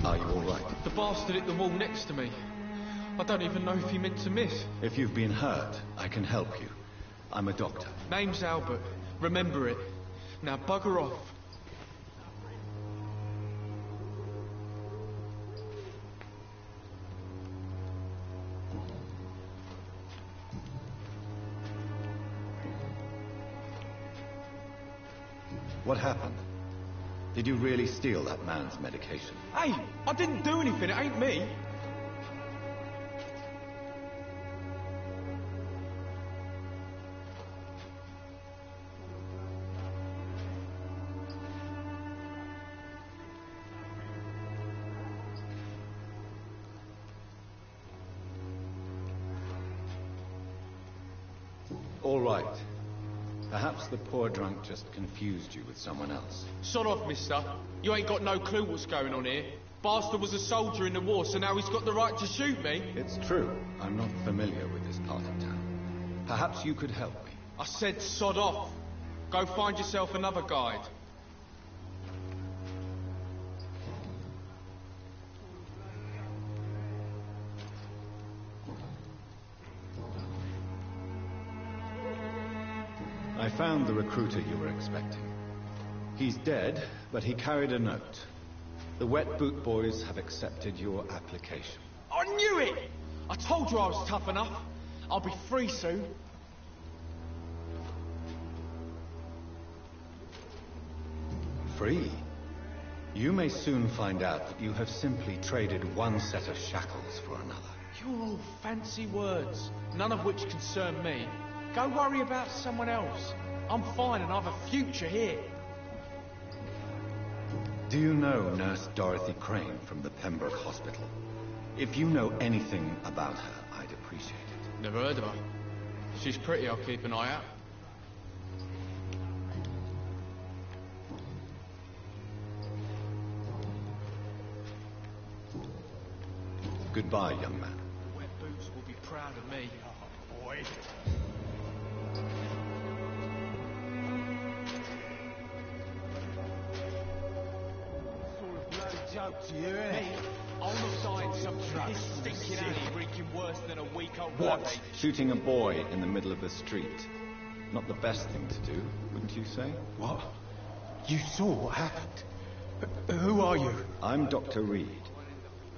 Are you all right? The bastard hit the wall next to me. I don't even know if he meant to miss. If you've been hurt, I can help you. I'm a doctor. Name's Albert. Remember it. Now bugger off. What happened? Did you really steal that man's medication? Hey, I didn't do anything, it ain't me. All right. Perhaps the poor drunk just confused you with someone else. Sod off, mister. You ain't got no clue what's going on here. Bastard was a soldier in the war, so now he's got the right to shoot me. It's true. I'm not familiar with this part of town. Perhaps you could help me. I said sod off. Go find yourself another guide. I found the recruiter you were expecting. He's dead, but he carried a note. The Wet Boot Boys have accepted your application. I knew it! I told you I was tough enough. I'll be free soon. Free? You may soon find out that you have simply traded one set of shackles for another. You're all fancy words, none of which concern me. Go worry about someone else. I'm fine and I've a future here. Do you know Nurse Dorothy Crane from the Pembroke Hospital? If you know anything about her, I'd appreciate it. Never heard of her. She's pretty, I'll keep an eye out. Goodbye, young man. The Wet Boots will be proud of me. Oh, boy. Joke to you, eh? Hey, I'll not die in some stinking alley reeking worse than a week-old What? baby. Shooting a boy in the middle of the street. Not the best thing to do, wouldn't you say? What? You saw what happened? Who are you? I'm Dr. Reed,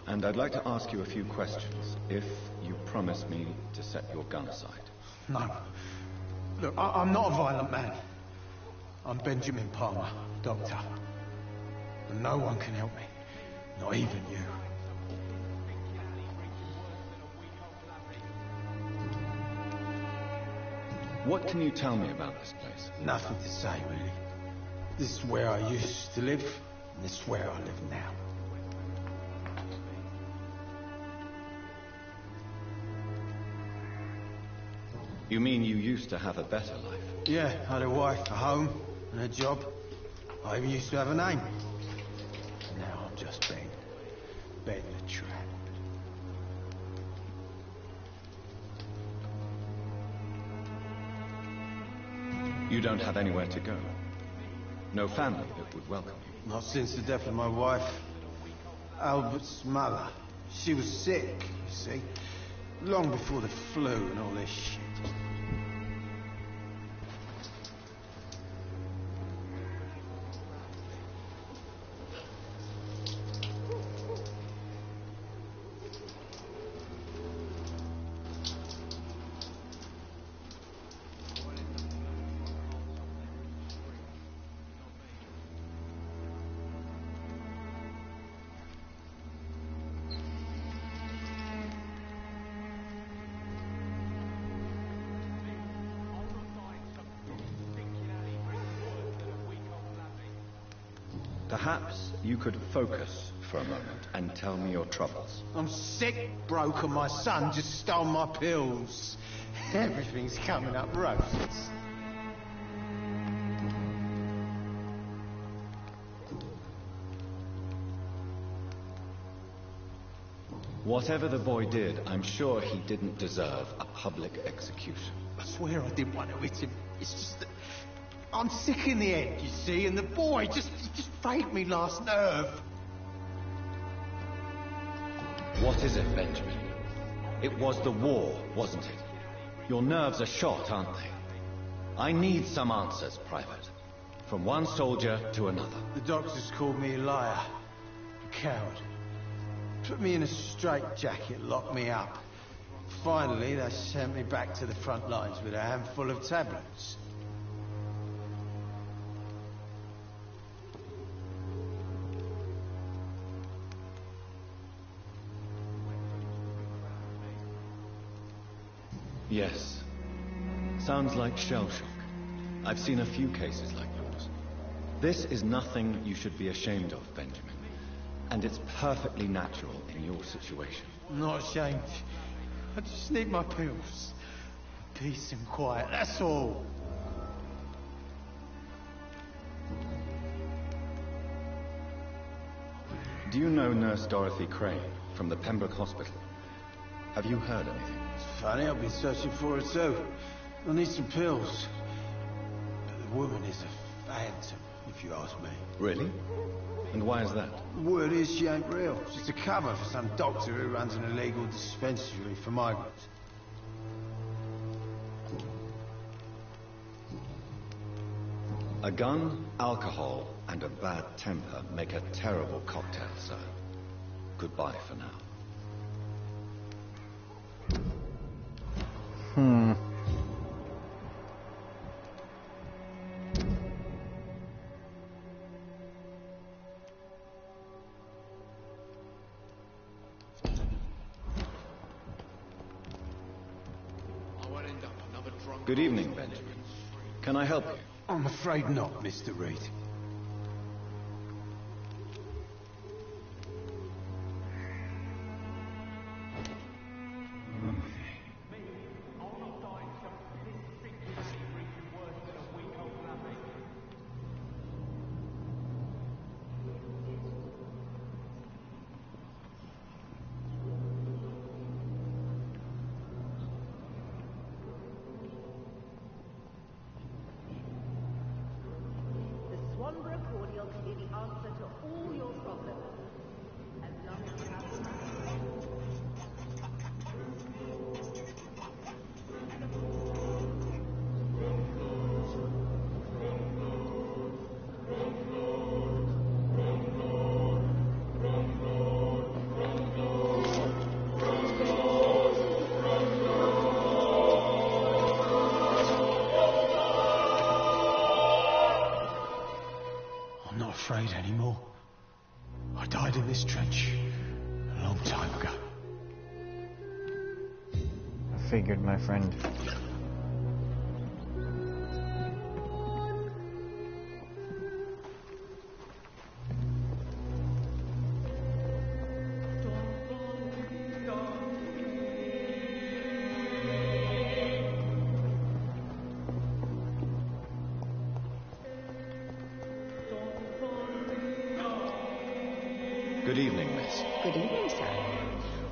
and I'd like to ask you a few questions, if you promise me to set your gun aside. No. Look, I'm not a violent man. I'm Benjamin Palmer, doctor. And no one can help me. Not even you. What can you tell me about this place? Nothing to say, really. This is where I used to live, and this is where I live now. You mean you used to have a better life? Yeah, I had a wife, a home, and a job. I even used to have a name. Now I'm just bedding a trap. You don't have anywhere to go? No family that would welcome you? Not since the death of my wife, Albert's mother. She was sick, you see. Long before the flu and all this shit. Perhaps you could focus for a moment and tell me your troubles. I'm sick, broke, and my son just stole my pills. Everything's coming up roses. Whatever the boy did, I'm sure he didn't deserve a public execution. I swear I didn't want to hit him. It's just that I'm sick in the head, you see, and the boy he just faked me last nerve. What is it, Benjamin? It was the war, wasn't it? Your nerves are shot, aren't they? I need some answers, Private. From one soldier to another. The doctors called me a liar. A coward. Put me in a straitjacket, locked me up. Finally, they sent me back to the front lines with a handful of tablets. Yes. Sounds like shell shock. I've seen a few cases like yours. This is nothing you should be ashamed of, Benjamin. And it's perfectly natural in your situation. I'm not ashamed. I just need my pills. Peace and quiet, that's all. Do you know Nurse Dorothy Crane from the Pembroke Hospital? Have you heard anything? It's funny, I've been searching for her too. I need some pills. But the woman is a phantom, if you ask me. Really? And why is that? The word is she ain't real. She's a cover for some doctor who runs an illegal dispensary for migrants. A gun, alcohol, and a bad temper make a terrible cocktail, sir. Goodbye for now. Good evening, Benjamin. Can I help you? I'm afraid not, Mr. Reed. Afraid anymore. I died in this trench a long time ago. I figured, my friend. Good evening, miss. Good evening, sir.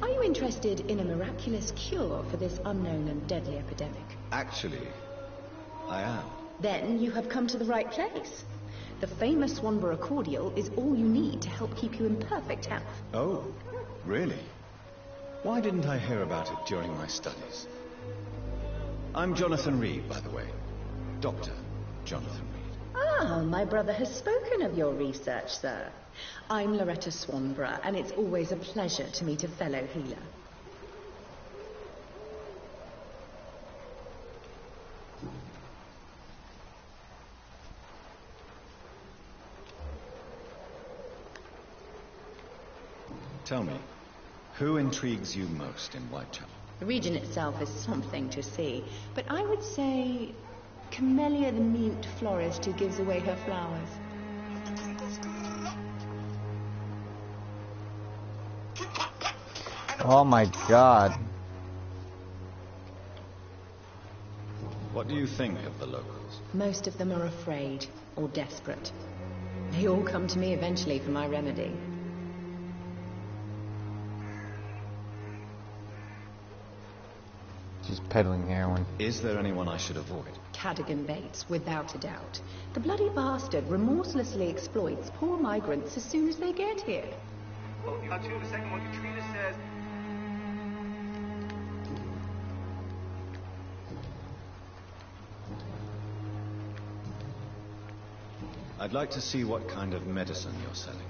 Are you interested in a miraculous cure for this unknown and deadly epidemic? Actually, I am. Then you have come to the right place. The famous Swanborough cordial is all you need to help keep you in perfect health. Oh, really? Why didn't I hear about it during my studies? I'm Jonathan Reed, by the way. Dr. Jonathan Reed. Ah, my brother has spoken of your research, sir. I'm Loretta Swanborough, and it's always a pleasure to meet a fellow healer. Tell me, who intrigues you most in Whitechapel? The region itself is something to see, but I would say Camellia the mint florist who gives away her flowers. Oh my god. What do you think of the locals? Most of them are afraid or desperate. They all come to me eventually for my remedy. She's peddling heroin. Is there anyone I should avoid? Cadogan Bates, without a doubt. The bloody bastard remorselessly exploits poor migrants as soon as they get here. Well, until the second one, Katrina says... I'd like to see what kind of medicine you're selling.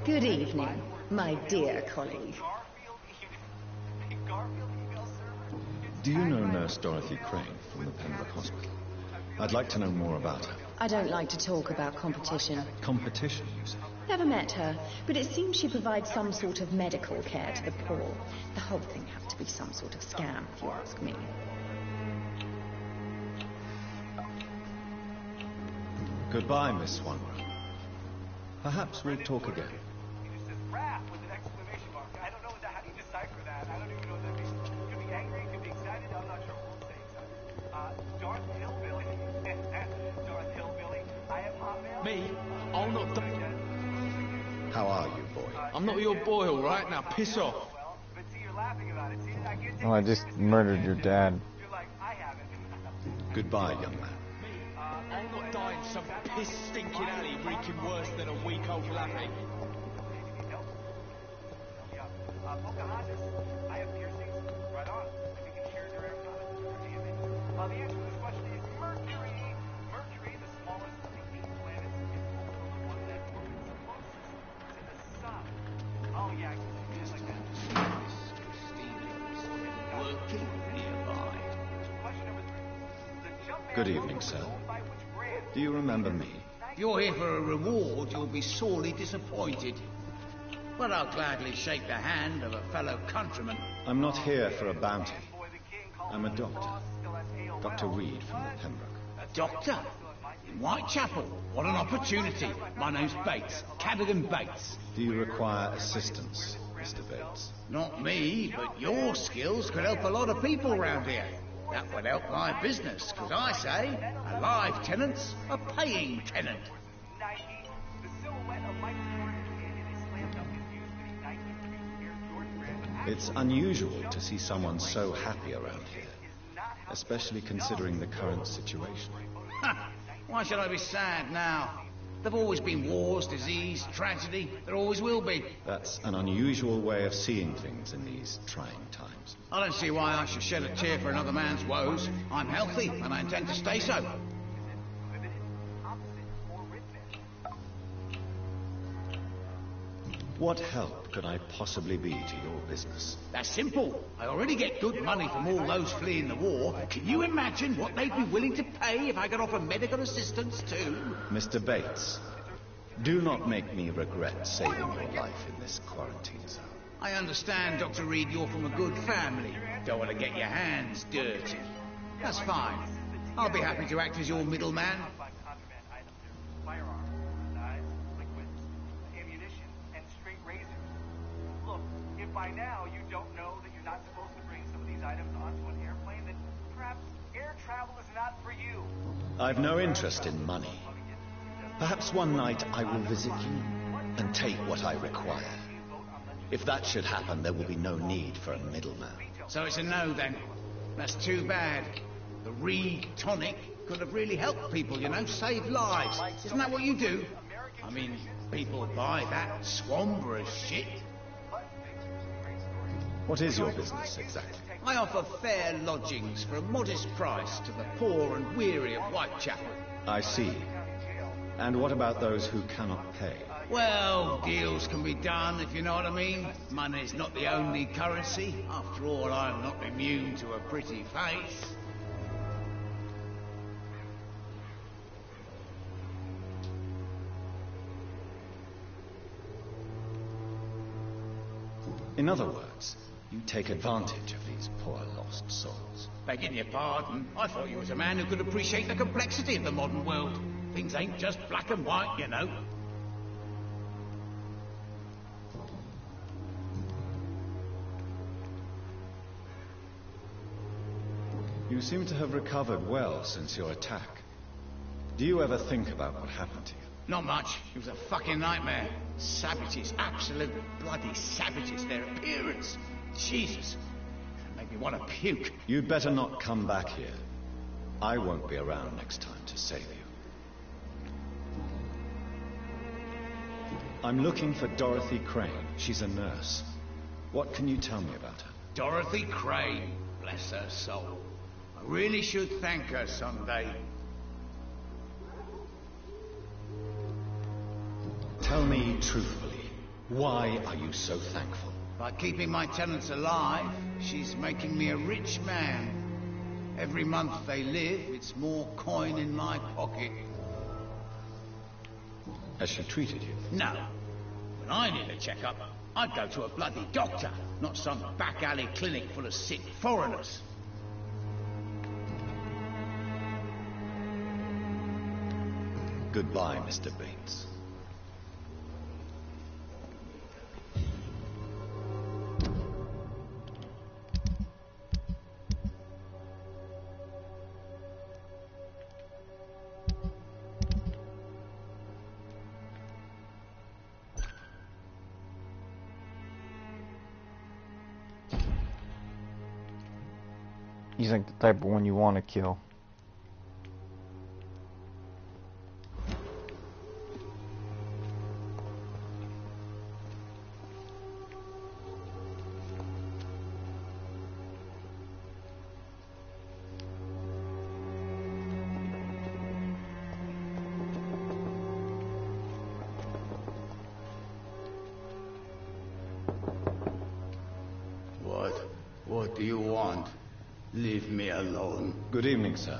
Good evening, my dear colleague. Do you know Nurse Dorothy Crane from the Pembroke Hospital? I'd like to know more about her. I don't like to talk about competition. Competition, you say? Never met her, but it seems she provides some sort of medical care to the poor. The whole thing had to be some sort of scam, if you ask me. Goodbye, Miss Swanborough. Perhaps we'll talk again. Me? I'm not... How are you, boy? I'm not your boy, all right? Now piss off. Oh, I just murdered your dad. Goodbye, young man. I'm not dying some piss-stinking alley reeking worse than a week-old lappy. I have piercings. Right on. We can share their air comment. The answer to this question is Mercury. Mercury, the smallest of the 8 planets, is also the one that orbits closest to the sun. Oh, yeah, just like that. Working nearby. Question number 3. The Jumpman Good evening, sir. Do you remember me? If you're here for a reward, you'll be sorely disappointed. But I'll gladly shake the hand of a fellow countryman. I'm not here for a bounty. I'm a doctor. Dr. Reed from the Pembroke. A doctor? In Whitechapel? What an opportunity. My name's Bates. Cadogan Bates. Do you require assistance, Mr. Bates? Not me, but your skills could help a lot of people around here. That would help my business, because I say, a live tenant's a paying tenant. It's unusual to see someone so happy around here, especially considering the current situation. Why should I be sad now? There've always been wars, disease, tragedy. There always will be. That's an unusual way of seeing things in these trying times. I don't see why I should shed a tear for another man's woes. I'm healthy, and I intend to stay so. What help could I possibly be to your business? That's simple. I already get good money from all those fleeing the war. Can you imagine what they'd be willing to pay if I could offer medical assistance too? Mr. Bates, do not make me regret saving your life in this quarantine zone. I understand, Dr. Reed, you're from a good family. Don't want to get your hands dirty. That's fine. I'll be happy to act as your middleman. By now, you don't know that you're not supposed to bring some of these items onto an airplane, then perhaps air travel is not for you. I've no interest in money. Perhaps one night I will visit you and take what I require. If that should happen, there will be no need for a middleman. So it's a no, then. That's too bad. The Reed tonic could have really helped people, you know, saved lives. Isn't that what you do? I mean, people buy that Swambur's shit. What is your business, exactly? I offer fair lodgings for a modest price to the poor and weary of Whitechapel. I see. And what about those who cannot pay? Well, deals can be done, if you know what I mean. Money's not the only currency. After all, I'm not immune to a pretty face. In other words, you take advantage of these poor lost souls. Begging your pardon, I thought you was a man who could appreciate the complexity of the modern world. Things ain't just black and white, you know. You seem to have recovered well since your attack. Do you ever think about what happened to you? Not much. It was a fucking nightmare. Savages, absolute bloody savages. Their appearance, Jesus, it made me want to puke. You'd better not come back here. I won't be around next time to save you. I'm looking for Dorothy Crane. She's a nurse. What can you tell me about her? Dorothy Crane, bless her soul. I really should thank her someday. Tell me truthfully, why are you so thankful? By keeping my tenants alive, she's making me a rich man. Every month they live, it's more coin in my pocket. Has she treated you? No. When I need a checkup, I'd go to a bloody doctor, not some back alley clinic full of sick foreigners. Goodbye, Mr. Bates. He's like the type of one you want to kill. What do you want? Leave me alone. Good evening, sir.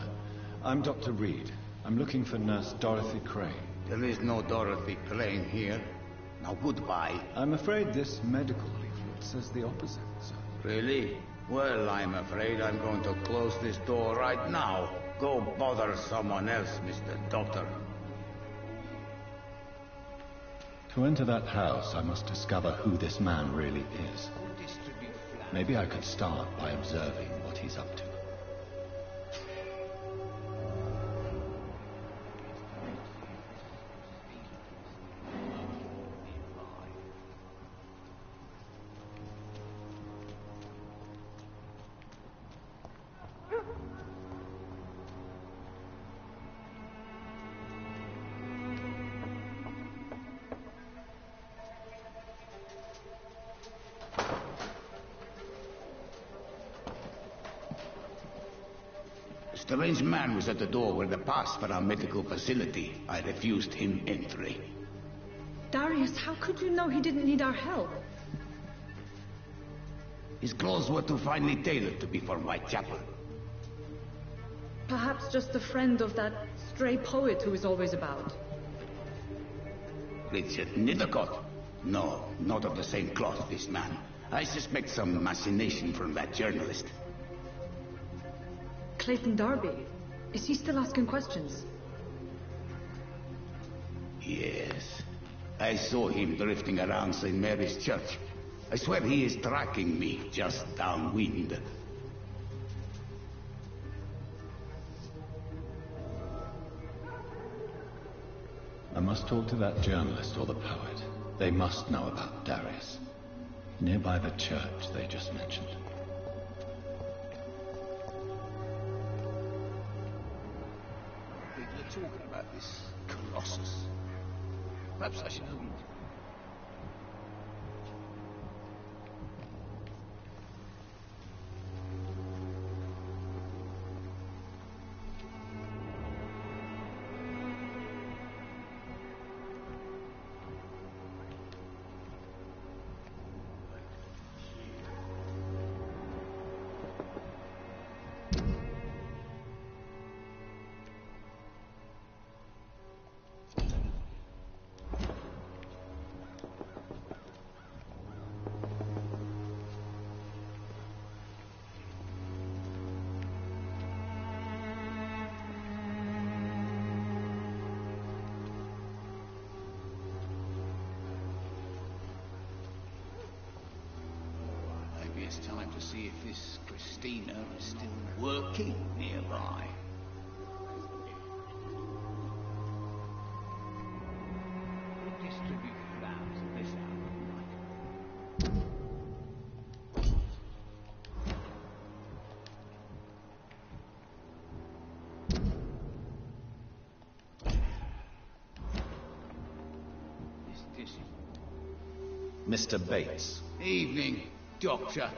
I'm Dr. Reed. I'm looking for Nurse Dorothy Crane. There is no Dorothy Crane here. Now goodbye. I'm afraid this medical leaflet says the opposite, sir. Really? Well, I'm afraid I'm going to close this door right now. Go bother someone else, Mr. Doctor. To enter that house, I must discover who this man really is. Maybe I could start by observing what he's up to. A strange man was at the door with a pass for our medical facility. I refused him entry. Darius, how could you know he didn't need our help? His clothes were too finely tailored to be for Whitechapel. Perhaps just a friend of that stray poet who is always about. Richard Nithercott? No, not of the same cloth, this man. I suspect some machination from that journalist. Clayton Darby. Is he still asking questions? Yes. I saw him drifting around St. Mary's Church. I swear he is tracking me just downwind. must talk to that journalist or the poet. They must know about Darius. Nearby the church they just mentioned. People are talking about this Colossus. Perhaps I should read. It's time to see if this Christina is still working nearby. Who distributes flowers at this hour of night? Mr. Bates. Evening, Doctor.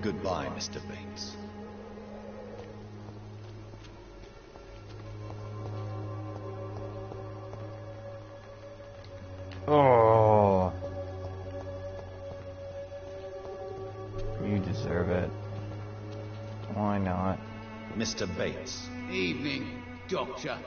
Goodbye, Mr. Bates. Oh. You deserve it. Why not? Mr. Bates. Evening, Doctor.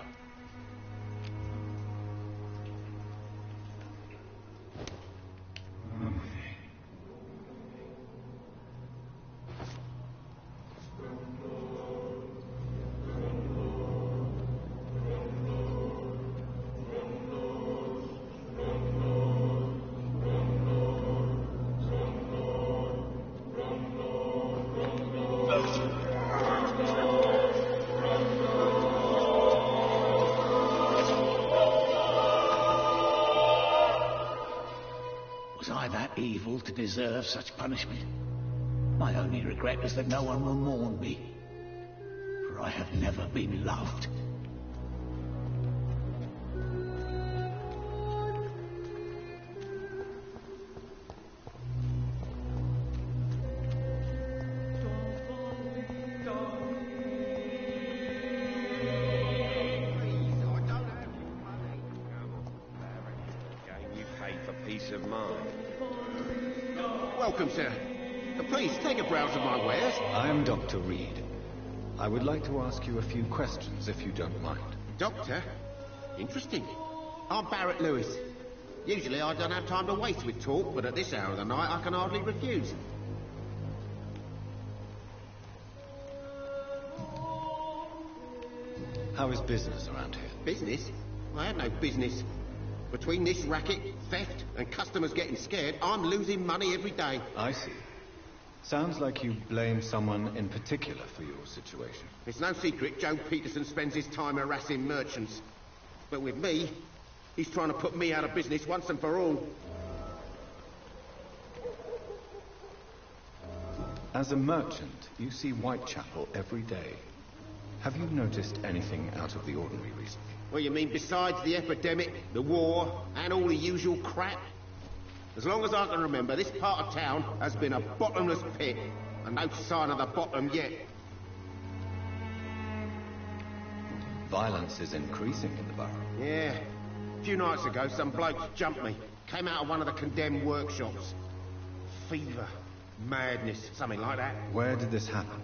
Was I that evil to deserve such punishment? My only regret is that no one will mourn me, for I have never been loved. Peace of mind. Welcome, sir. Please, take a browse of my wares. I am Dr. Reed. I would like to ask you a few questions, if you don't mind. Doctor? Interesting. I'm Barrett Lewis. Usually I don't have time to waste with talk, but at this hour of the night I can hardly refuse. How is business around here? Business? I have no business. Between this racket, theft, and customers getting scared, I'm losing money every day. I see. Sounds like you blame someone in particular for your situation. It's no secret Joe Peterson spends his time harassing merchants. But with me, he's trying to put me out of business once and for all. As a merchant, you see Whitechapel every day. Have you noticed anything out of the ordinary recently? Well, you mean besides the epidemic, the war, and all the usual crap? As long as I can remember, this part of town has been a bottomless pit, and no sign of the bottom yet. Violence is increasing in the borough. Yeah. A few nights ago, some blokes jumped me. Came out of one of the condemned workshops. Fever, madness, something like that. Where did this happen?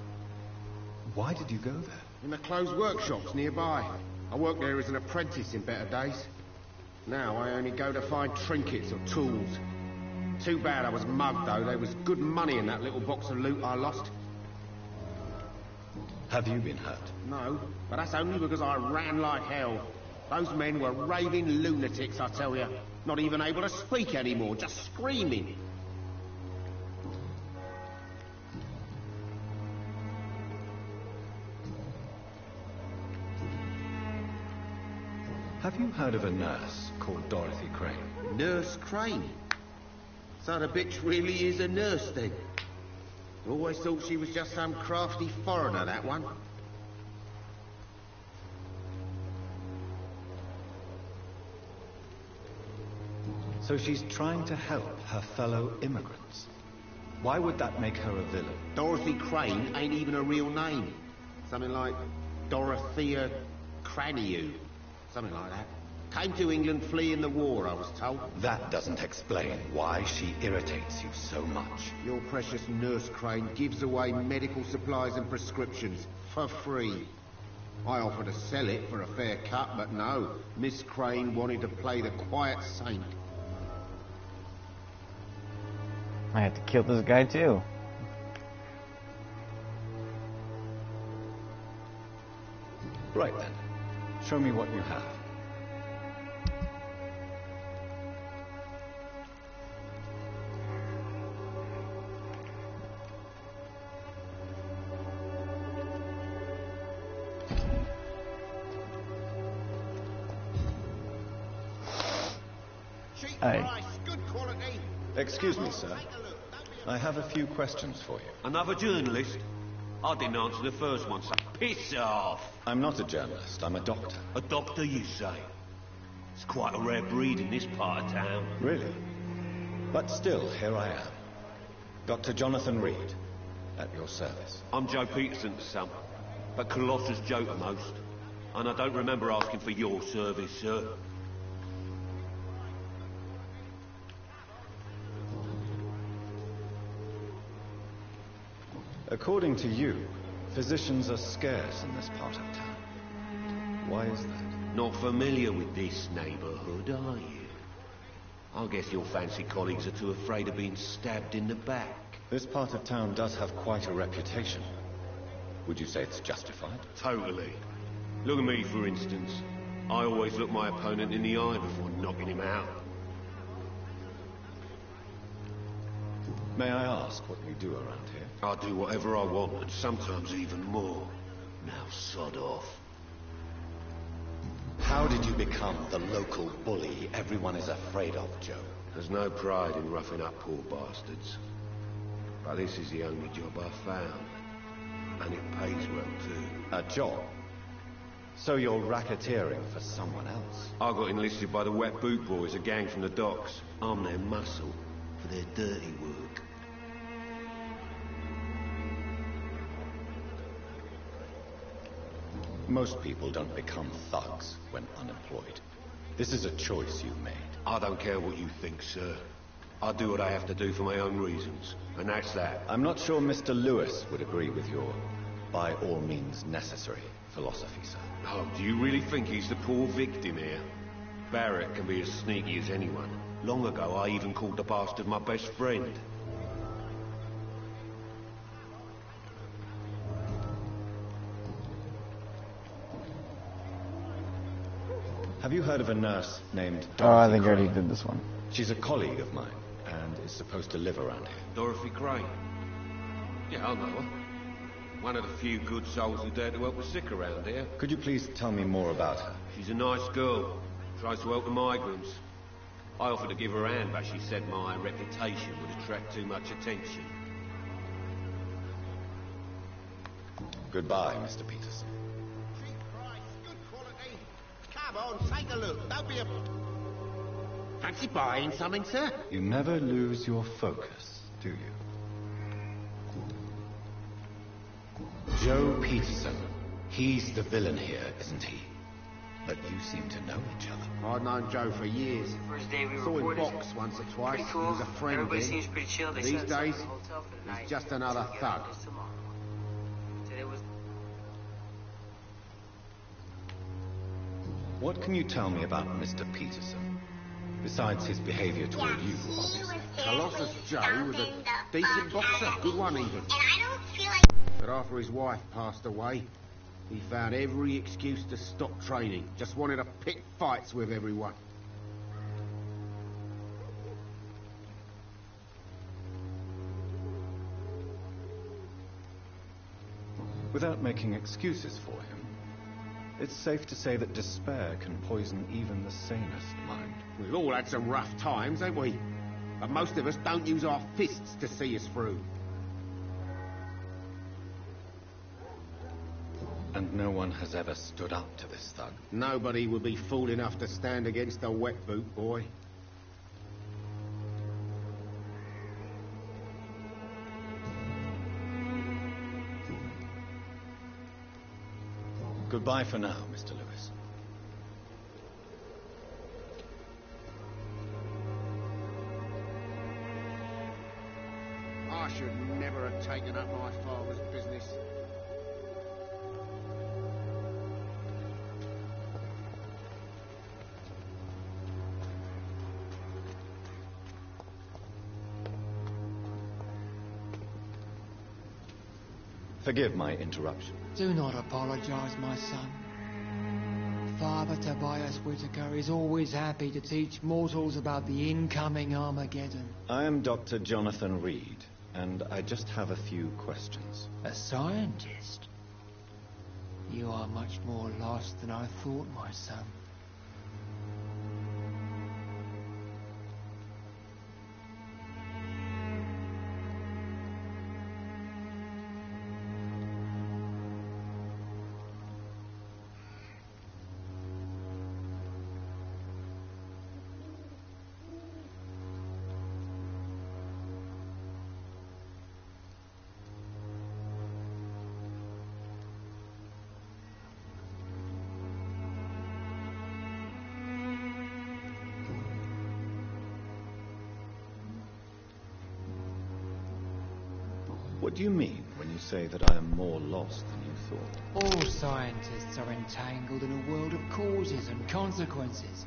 Why did you go there? In the closed workshops nearby. I worked there as an apprentice in better days. Now I only go to find trinkets or tools. Too bad I was mugged, though. There was good money in that little box of loot I lost. Have you been hurt? No, but that's only because I ran like hell. Those men were raving lunatics, I tell you. Not even able to speak anymore, just screaming. Have you heard of a nurse called Dorothy Crane? Nurse Crane? So the bitch really is a nurse, then? Always thought she was just some crafty foreigner, that one. So she's trying to help her fellow immigrants. Why would that make her a villain? Dorothy Crane ain't even a real name. Something like Dorothea Craniu. Something like that. Came to England fleeing the war, I was told. That doesn't explain why she irritates you so much. Your precious Nurse Crane gives away medical supplies and prescriptions for free. I offered to sell it for a fair cut, but no. Miss Crane wanted to play the quiet saint. I had to kill this guy too. Right then. Show me what you have. Excuse me, sir. I have a few questions for you. Another journalist? I didn't answer the first one, so piss off! I'm not a journalist, I'm a doctor. A doctor, you say? It's quite a rare breed in this part of town. Really? But still, here I am. Dr. Jonathan Reed, at your service. I'm Joe Peterson's son, but Colossus Joe the most. And I don't remember asking for your service, sir. According to you, physicians are scarce in this part of town. Why is that? Not familiar with this neighborhood, are you? I guess your fancy colleagues are too afraid of being stabbed in the back. This part of town does have quite a reputation. Would you say it's justified? Totally. Look at me, for instance. I always look my opponent in the eye before knocking him out. May I ask what you do around here? I do whatever I want, and sometimes even more. Now sod off. How did you become the local bully everyone is afraid of, Joe? There's no pride in roughing up poor bastards. But this is the only job I've found. And it pays well, too. A job? So you're racketeering for someone else? I got enlisted by the Wet Boot Boys, a gang from the docks. I'm their muscle for their dirty work. Most people don't become thugs when unemployed. This is a choice you made. I don't care what you think, sir. I do what I have to do for my own reasons, and that's that. I'm not sure Mr. Lewis would agree with your by all means necessary philosophy, sir. Oh, do you really think he's the poor victim here? Barrett can be as sneaky as anyone. Long ago, I even called the bastard my best friend. Have you heard of a nurse named Dorothy Oh, I think I already Crane? did this one. She's a colleague of mine, and is supposed to live around here. Dorothy Crane? Yeah, I know her. One of the few good souls who dare to help the sick around here. Could you please tell me more about her? She's a nice girl. Tries to help the migrants. I offered to give her a hand, but she said my reputation would attract too much attention. Goodbye, Mr. Peterson. Come on, take a look. Don't be a... Fancy buying something, sir? You never lose your focus, do you? Joe Peterson. He's the villain here, isn't he? But you seem to know each other. I've known Joe for years. First day we Saw him reported. box once or twice. Pretty cool. He was a friend Everybody then. seems pretty chill. They These set us up days, in a hotel for the night. he's just another So, thug. just tomorrow. Today was... What can you tell me about Mr. Peterson? Besides his behavior toward you, obviously. Colossus Joe was a decent boxer. Good one, even. And I don't feel like... But after his wife passed away, he found every excuse to stop training. Just wanted to pick fights with everyone. Without making excuses for him, It's safe to say that despair can poison even the sanest mind. We've all had some rough times, ain't we? But most of us don't use our fists to see us through. And no one has ever stood up to this thug. Nobody would be fool enough to stand against a wet boot boy. Goodbye for now, Mr. Lewis. I should never have taken up my father's business. Forgive my interruption. Do not apologize, my son. Father Tobias Whitaker is always happy to teach mortals about the incoming Armageddon. I am Dr. Jonathan Reed, and I just have a few questions. A scientist? You are much more lost than I thought, my son. What do you mean when you say that I am more lost than you thought? All scientists are entangled in a world of causes and consequences,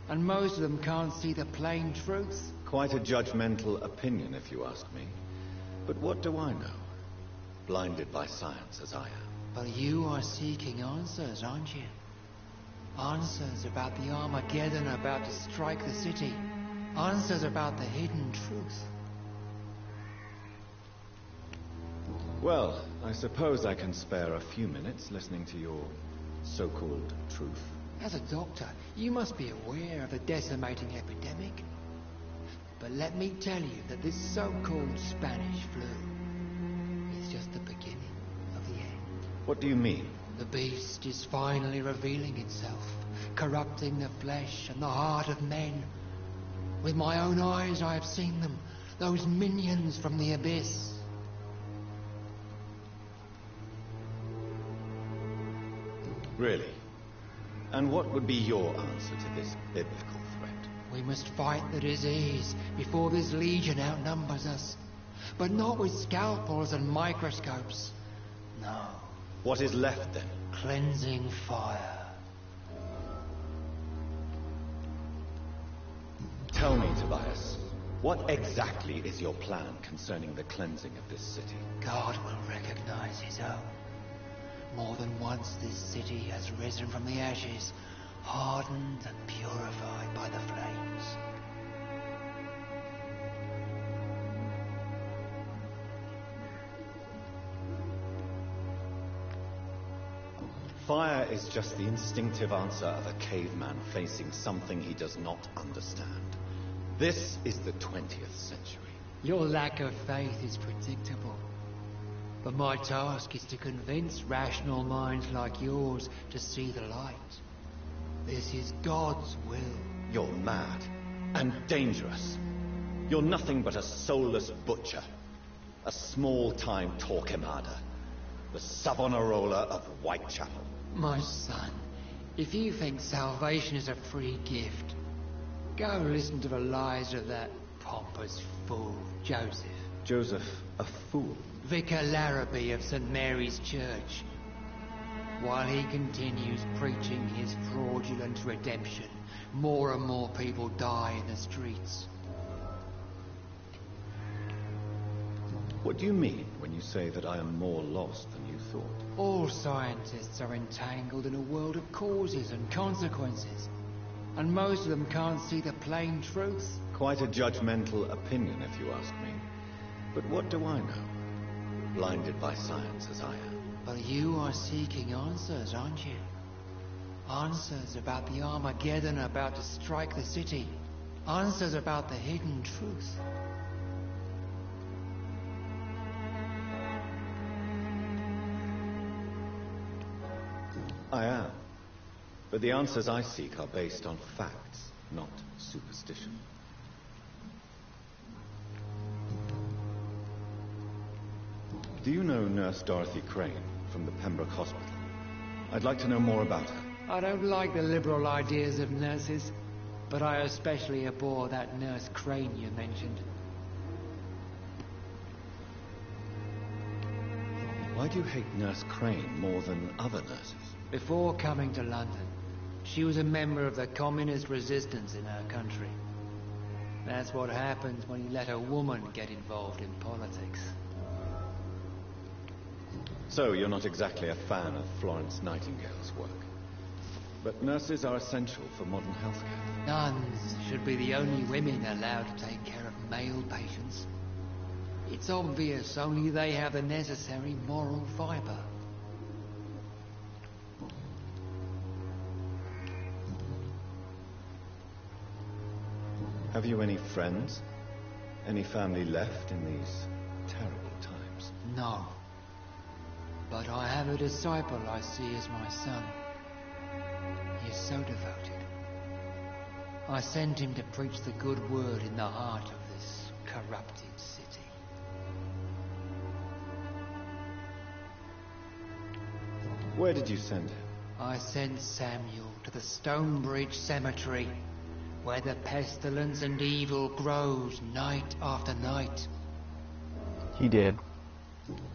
and most of them can't see the plain truth. Quite a judgmental opinion, if you ask me. But what do I know? Blinded by science as I am. But you are seeking answers, aren't you? Answers about the Armageddon about to strike the city. Answers about the hidden truth. Well, I suppose I can spare a few minutes listening to your so-called truth. As a doctor, you must be aware of the decimating epidemic. But let me tell you that this so-called Spanish flu is just the beginning of the end. What do you mean? The beast is finally revealing itself, corrupting the flesh and the heart of men. With my own eyes I have seen them, those minions from the abyss. Really? And what would be your answer to this biblical threat? We must fight the disease before this legion outnumbers us. But not with scalpels and microscopes. No. What is left then? Cleansing fire. Tell me, Tobias, what exactly is your plan concerning the cleansing of this city? God will recognize his own. More than once this city has risen from the ashes, hardened and purified by the flames. Fire is just the instinctive answer of a caveman facing something he does not understand. This is the 20th century. Your lack of faith is predictable. But my task is to convince rational minds like yours to see the light. This is God's will. You're mad and dangerous. You're nothing but a soulless butcher. A small-time Torquemada. The Savonarola of Whitechapel. My son, if you think salvation is a free gift, go listen to the lies of that pompous fool, Joseph. Joseph, a fool? Vicar Larrabee of St. Mary's Church. While he continues preaching his fraudulent redemption, more and more people die in the streets. What do you mean when you say that I am more lost than you thought? All scientists are entangled in a world of causes and consequences, and most of them can't see the plain truth. Quite a judgmental opinion, if you ask me. But what do I know? Blinded by science as I am. But you are seeking answers, aren't you? Answers about the Armageddon about to strike the city. Answers about the hidden truth. I am. But the answers I seek are based on facts, not superstition. Do you know Nurse Dorothy Crane from the Pembroke Hospital? I'd like to know more about her. I don't like the liberal ideas of nurses, but I especially abhor that Nurse Crane you mentioned. Why do you hate Nurse Crane more than other nurses? Before coming to London, she was a member of the communist resistance in her country. That's what happens when you let a woman get involved in politics. So you're not exactly a fan of Florence Nightingale's work. But nurses are essential for modern healthcare. Nuns should be the only women allowed to take care of male patients. It's obvious only they have the necessary moral fiber. Have you any friends? Any family left in these terrible times? No. But I have a disciple I see as my son. He is so devoted. I sent him to preach the good word in the heart of this corrupted city. Where did you send him? I sent Samuel to the Stonebridge Cemetery, where the pestilence and evil grows night after night. He did.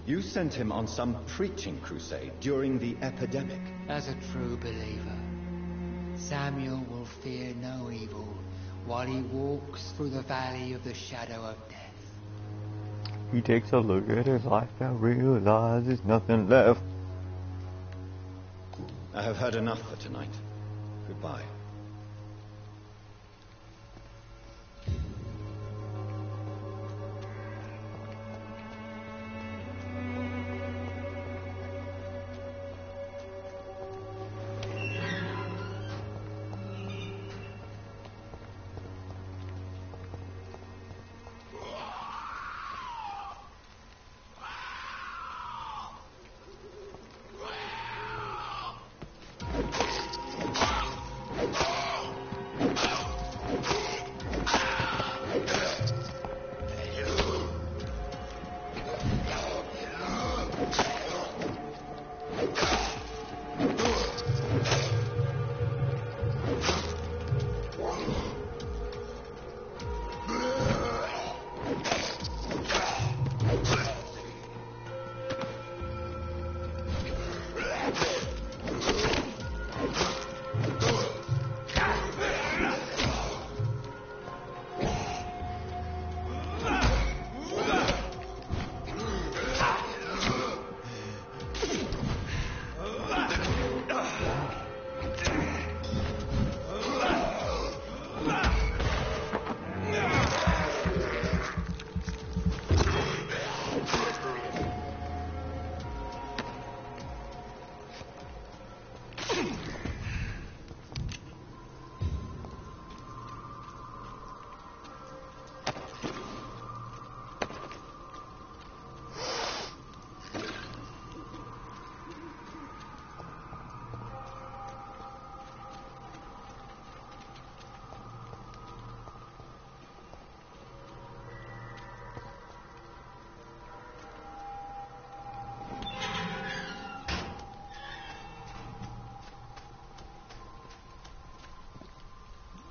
You sent him on some preaching crusade during the epidemic. As a true believer, Samuel will fear no evil while he walks through the valley of the shadow of death. He takes a look at his life and realizes nothing left. I have heard enough for tonight. Goodbye.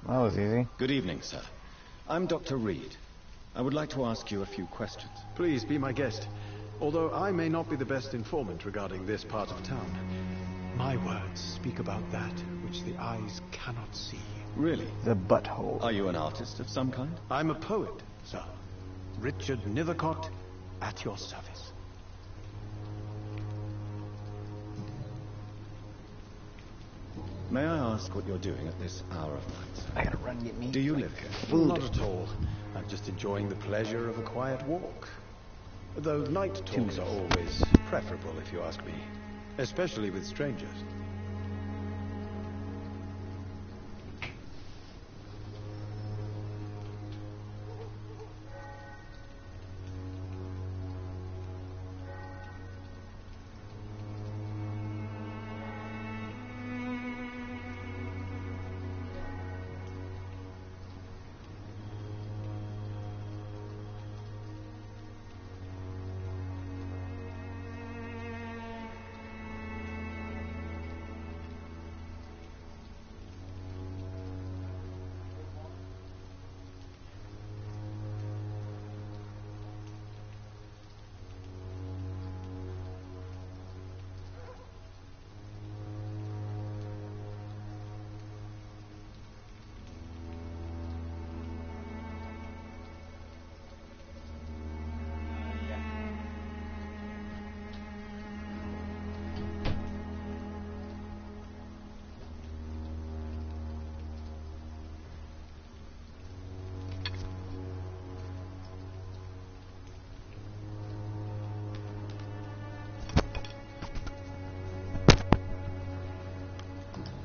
That was easy. Good evening, sir. I'm Dr. Reed. I would like to ask you a few questions. Please be my guest. Although I may not be the best informant regarding this part of town, my words speak about that which the eyes cannot see. Really? The butthole. Are you an artist of some kind? I'm a poet, sir. Richard Nethercott, at your service. May I ask what you're doing at this hour of night, sir? I gotta run get me. Do you live here? Well, not at all. I'm just enjoying the pleasure of a quiet walk. Though night talks are always preferable, if you ask me. Especially with strangers.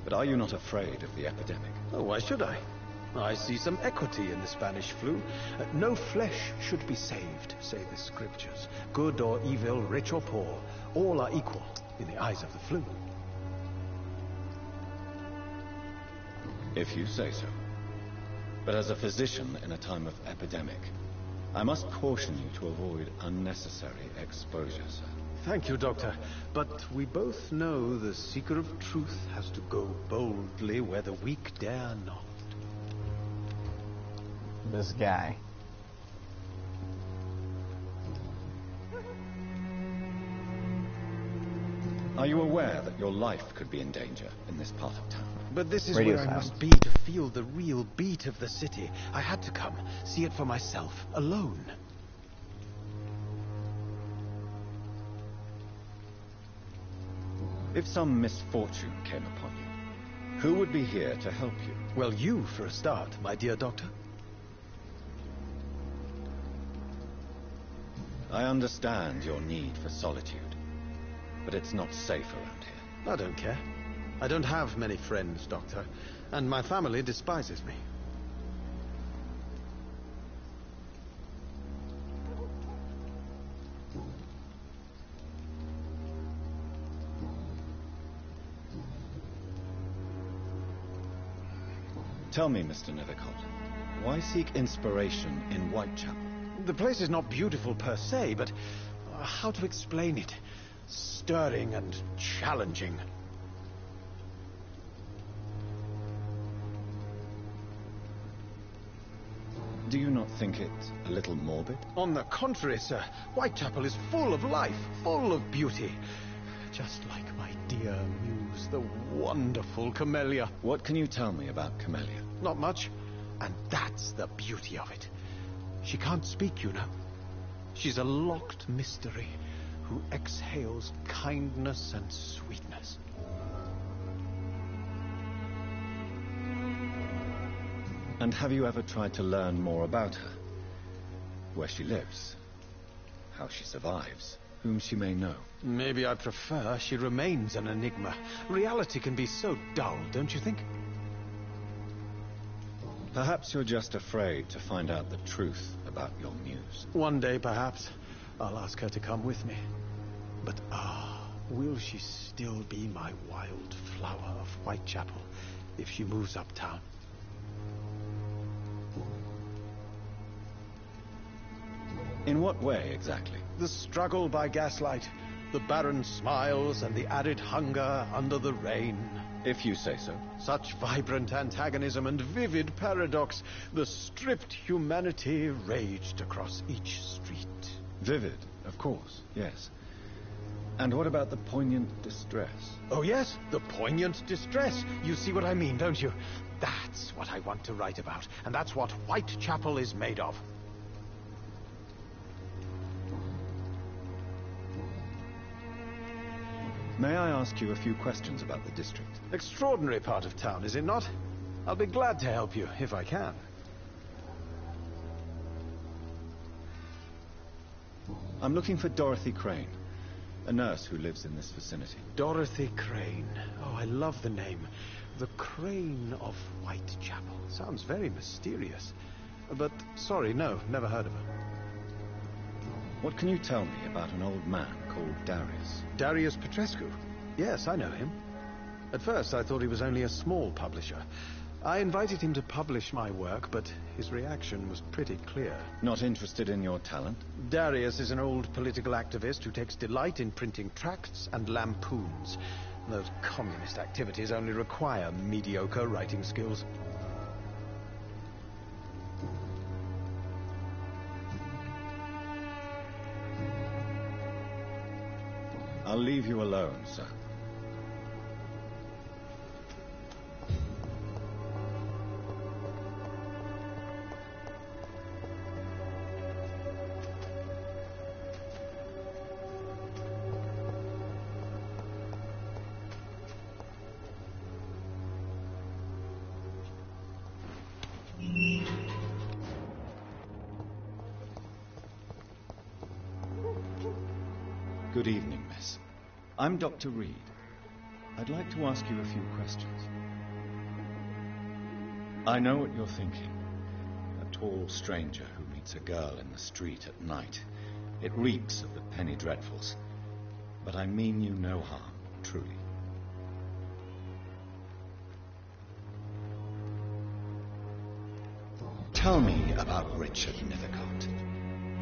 But are you not afraid of the epidemic? Oh, why should I? I see some equity in the Spanish flu. No flesh should be saved, say the scriptures. Good or evil, rich or poor, all are equal in the eyes of the flu. If you say so. But as a physician in a time of epidemic, I must caution you to avoid unnecessary exposure, sir. Thank you, Doctor. But we both know the seeker of truth has to go boldly where the weak dare not. This guy. Are you aware that your life could be in danger in this part of town? But this is Radio where I silence. must be to feel the real beat of the city. I had to come, see it for myself, alone. If some misfortune came upon you, who would be here to help you? Well, you for a start, my dear Doctor. I understand your need for solitude, but it's not safe around here. I don't care. I don't have many friends, Doctor, and my family despises me. Tell me, Mr. Nethercott, why seek inspiration in Whitechapel? The place is not beautiful per se, but how to explain it? Stirring and challenging. Do you not think it a little morbid? On the contrary, sir. Whitechapel is full of life, full of beauty. Just like my dear muse, the wonderful Camellia. What can you tell me about Camellia? Not much. And that's the beauty of it. She can't speak, you know. She's a locked mystery who exhales kindness and sweetness. And have you ever tried to learn more about her? Where she lives, how she survives, whom she may know? Maybe I prefer she remains an enigma. Reality can be so dull, don't you think? Perhaps you're just afraid to find out the truth about your muse. One day, perhaps, I'll ask her to come with me. But will she still be my wild flower of Whitechapel if she moves uptown? In what way, exactly? The struggle by gaslight, the barren smiles and the arid hunger under the rain. If you say so. Such vibrant antagonism and vivid paradox. The stripped humanity raged across each street. Vivid, of course, yes. And what about the poignant distress? Oh yes, the poignant distress. You see what I mean, don't you? That's what I want to write about, and that's what Whitechapel is made of. May I ask you a few questions about the district? Extraordinary part of town, is it not? I'll be glad to help you, if I can. I'm looking for Dorothy Crane, a nurse who lives in this vicinity. Dorothy Crane. Oh, I love the name. The Crane of Whitechapel. Sounds very mysterious. But, sorry, no, never heard of her. What can you tell me about an old man called Darius? Darius Petrescu? Yes, I know him. At first, I thought he was only a small publisher. I invited him to publish my work, but his reaction was pretty clear. Not interested in your talent? Darius is an old political activist who takes delight in printing tracts and lampoons. Those communist activities only require mediocre writing skills. I'll leave you alone, sir. Good evening, miss. I'm Dr. Reed. I'd like to ask you a few questions. I know what you're thinking. A tall stranger who meets a girl in the street at night. It reeks of the penny dreadfuls. But I mean you no harm, truly. Tell me about Richard Nithercott.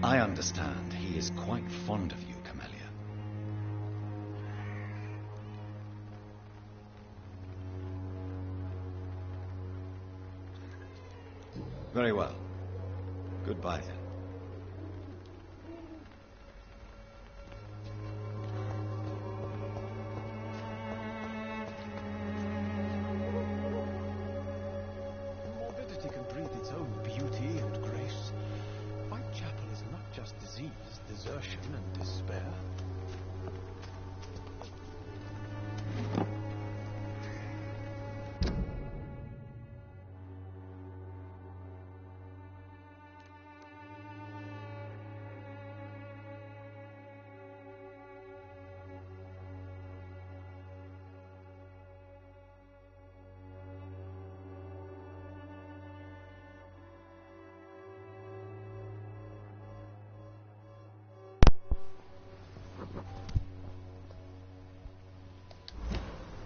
I understand he is quite fond of you, Camellia. Very well. Goodbye then. Morbidity can breathe its own beauty and grace. Whitechapel is not just disease, desertion, and despair.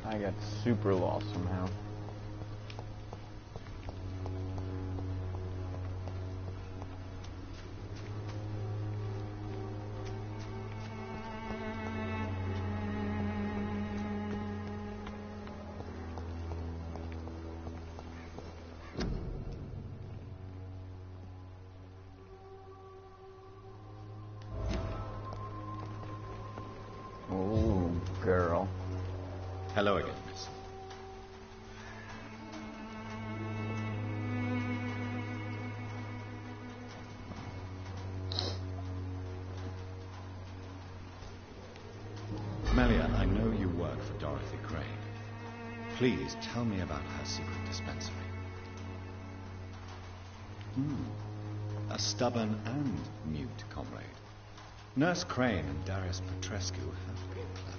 I got super lost somehow. Oh, girl. Hello again, miss. Camellia, I know you work for Dorothy Crane. Please tell me about her secret dispensary. A stubborn and mute comrade. Nurse Crane and Darius Petrescu have been clever.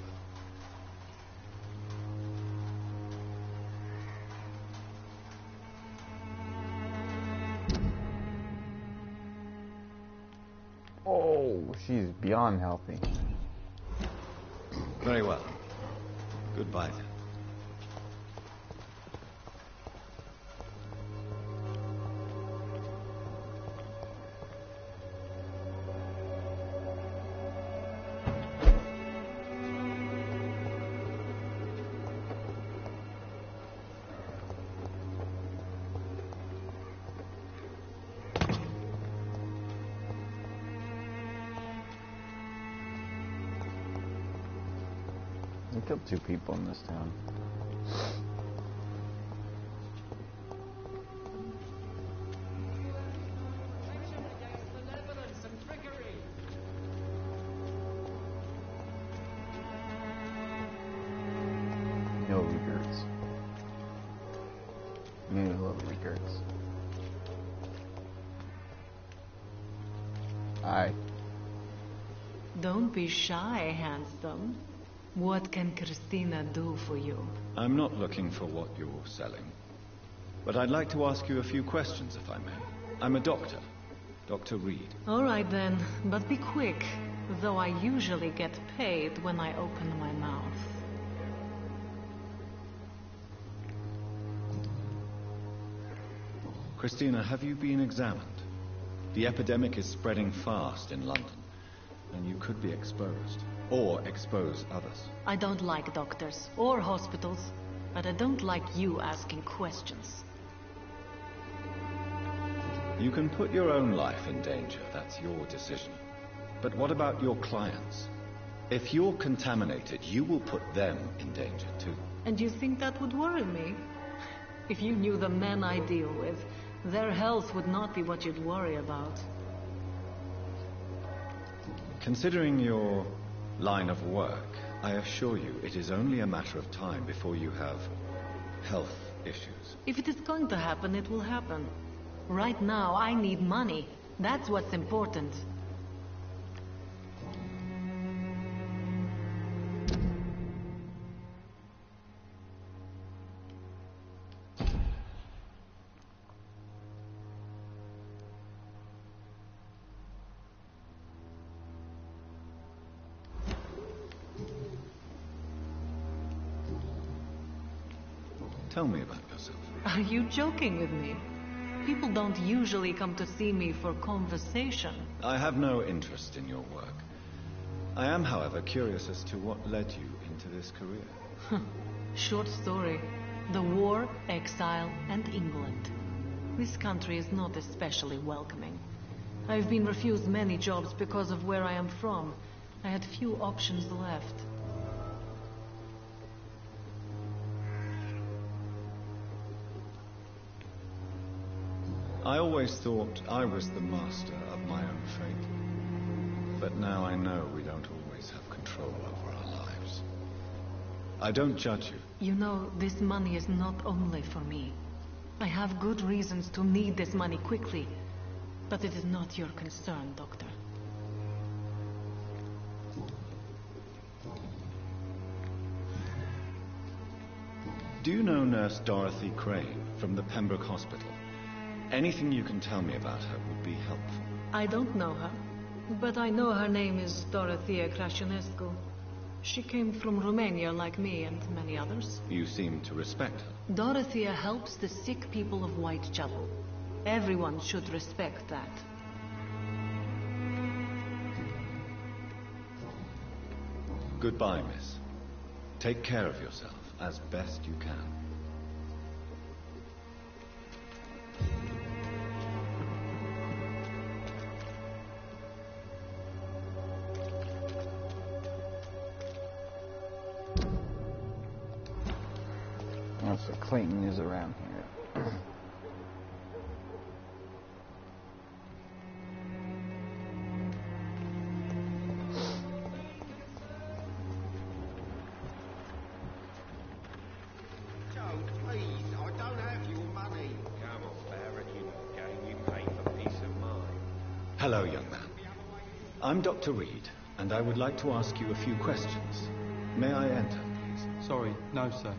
Oh, she's beyond healthy. Very well. Goodbye then. We killed 2 people in this town. No regrets. Many little regrets. Aye. Don't be shy, handsome. What can Christina do for you? I'm not looking for what you're selling. But I'd like to ask you a few questions, if I may. I'm a doctor. Dr. Reed. All right then, but be quick, though I usually get paid when I open my mouth. Christina, have you been examined? The epidemic is spreading fast in London, and you could be exposed. Or expose others. I don't like doctors or hospitals, but I don't like you asking questions. You can put your own life in danger, that's your decision. But what about your clients? If you're contaminated, you will put them in danger too. And you think that would worry me? If you knew the men I deal with, their health would not be what you'd worry about. Considering your line of work, I assure you it is only a matter of time before you have health issues. If it is going to happen, it will happen. Right now, I need money. That's what's important. Tell me about yourself. Are you joking with me? People don't usually come to see me for conversation. I have no interest in your work. I am, however, curious as to what led you into this career. Short story. The war, exile, and England. This country is not especially welcoming. I've been refused many jobs because of where I am from. I had few options left. I always thought I was the master of my own fate. But now I know we don't always have control over our lives. I don't judge you. You know, this money is not only for me. I have good reasons to need this money quickly. But it is not your concern, Doctor. Do you know Nurse Dorothy Crane from the Pembroke Hospital? Anything you can tell me about her would be helpful. I don't know her, but I know her name is Dorothea Crăciunescu. She came from Romania like me and many others. You seem to respect her. Dorothea helps the sick people of Whitechapel. Everyone should respect that. Goodbye, miss. Take care of yourself as best you can. Oh, so Clayton is around here. Hello, young man. I'm Dr. Reed, and I would like to ask you a few questions. May I enter, please? Sorry, no, sir.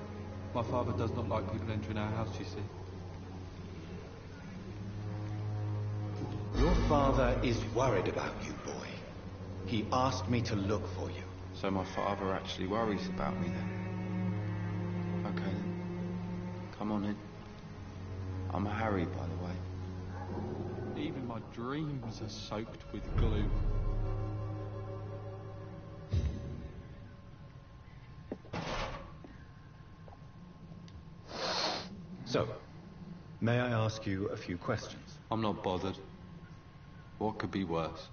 My father does not like people entering our house, you see. Your father is worried about you, boy. He asked me to look for you. So my father actually worries about me then? Okay then. Come on in. I'm Harry, by the way. Even my dreams are soaked with glue. So, may I ask you a few questions? I'm not bothered. What could be worse?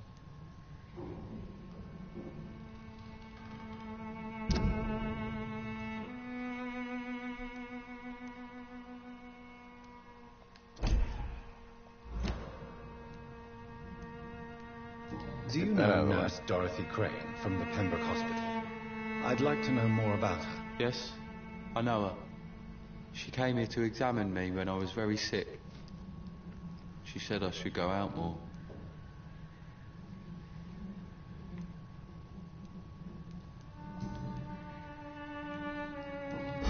Do you know Nurse Dorothy Crane from the Pembroke Hospital? I'd like to know more about her. Yes, I know her. She came here to examine me when I was very sick. She said I should go out more.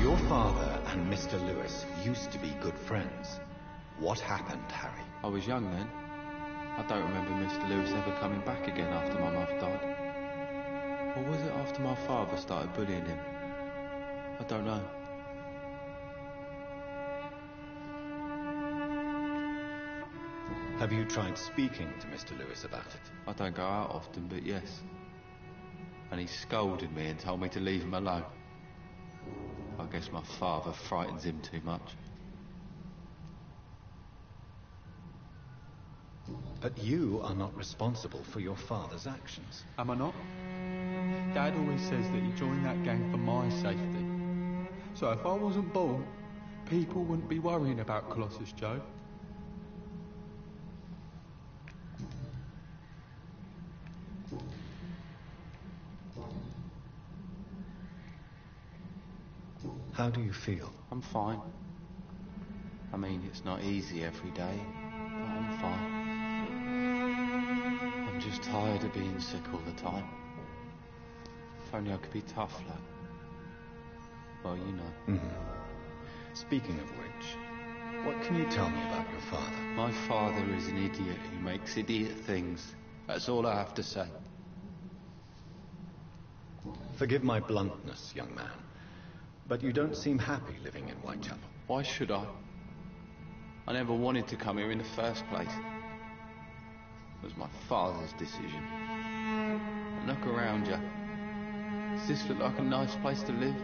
Your father and Mr. Lewis used to be good friends. What happened, Harry? I was young then. I don't remember Mr. Lewis ever coming back again after my mother died. Or was it after my father started bullying him? I don't know. Have you tried speaking to Mr. Lewis about it? I don't go out often, but yes. And he scolded me and told me to leave him alone. I guess my father frightens him too much. But you are not responsible for your father's actions. Am I not? Dad always says that he joined that gang for my safety. So if I wasn't born, people wouldn't be worrying about Colossus Joe. How do you feel? I'm fine. I mean, it's not easy every day, but I'm fine. I'm just tired of being sick all the time. If only I could be tough, like. Well, you know. Speaking of which, what can you tell me about your father? My father is an idiot who makes idiot things. That's all I have to say. Forgive my bluntness, young man, but you don't seem happy living in Whitechapel. Why should I? I never wanted to come here in the first place. It was my father's decision. Look around you. Does this look like a nice place to live?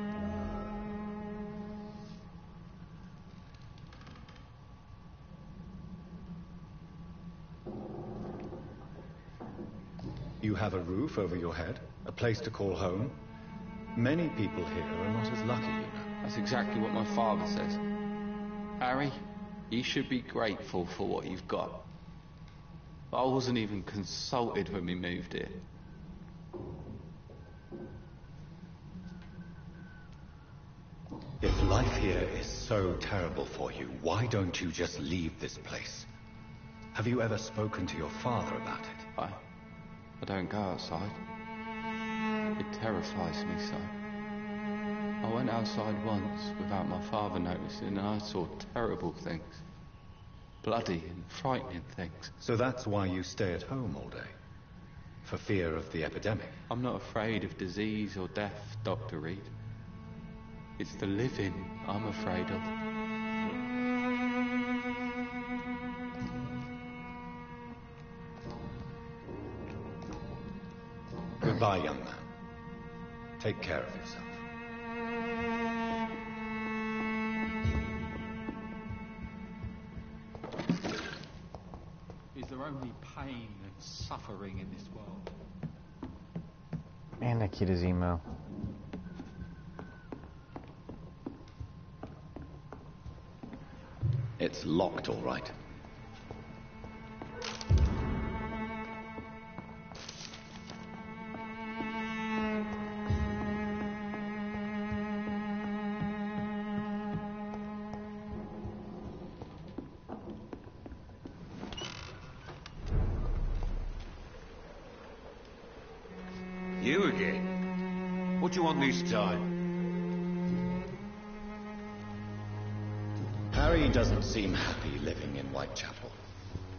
You have a roof over your head, a place to call home. Many people here are not as lucky, you know. That's exactly what my father says. Harry, you should be grateful for what you've got. I wasn't even consulted when we moved here. If life here is so terrible for you, why don't you just leave this place? Have you ever spoken to your father about it? I don't go outside. It terrifies me so. I went outside once without my father noticing and I saw terrible things. Bloody and frightening things. So that's why you stay at home all day? For fear of the epidemic? I'm not afraid of disease or death, Dr. Reed. It's the living I'm afraid of. Goodbye, young man. Take care of yourself. Is there only pain and suffering in this world? Man, that kid is emo. It's locked, all right. You again? What do you want this time? Harry doesn't seem happy living in Whitechapel.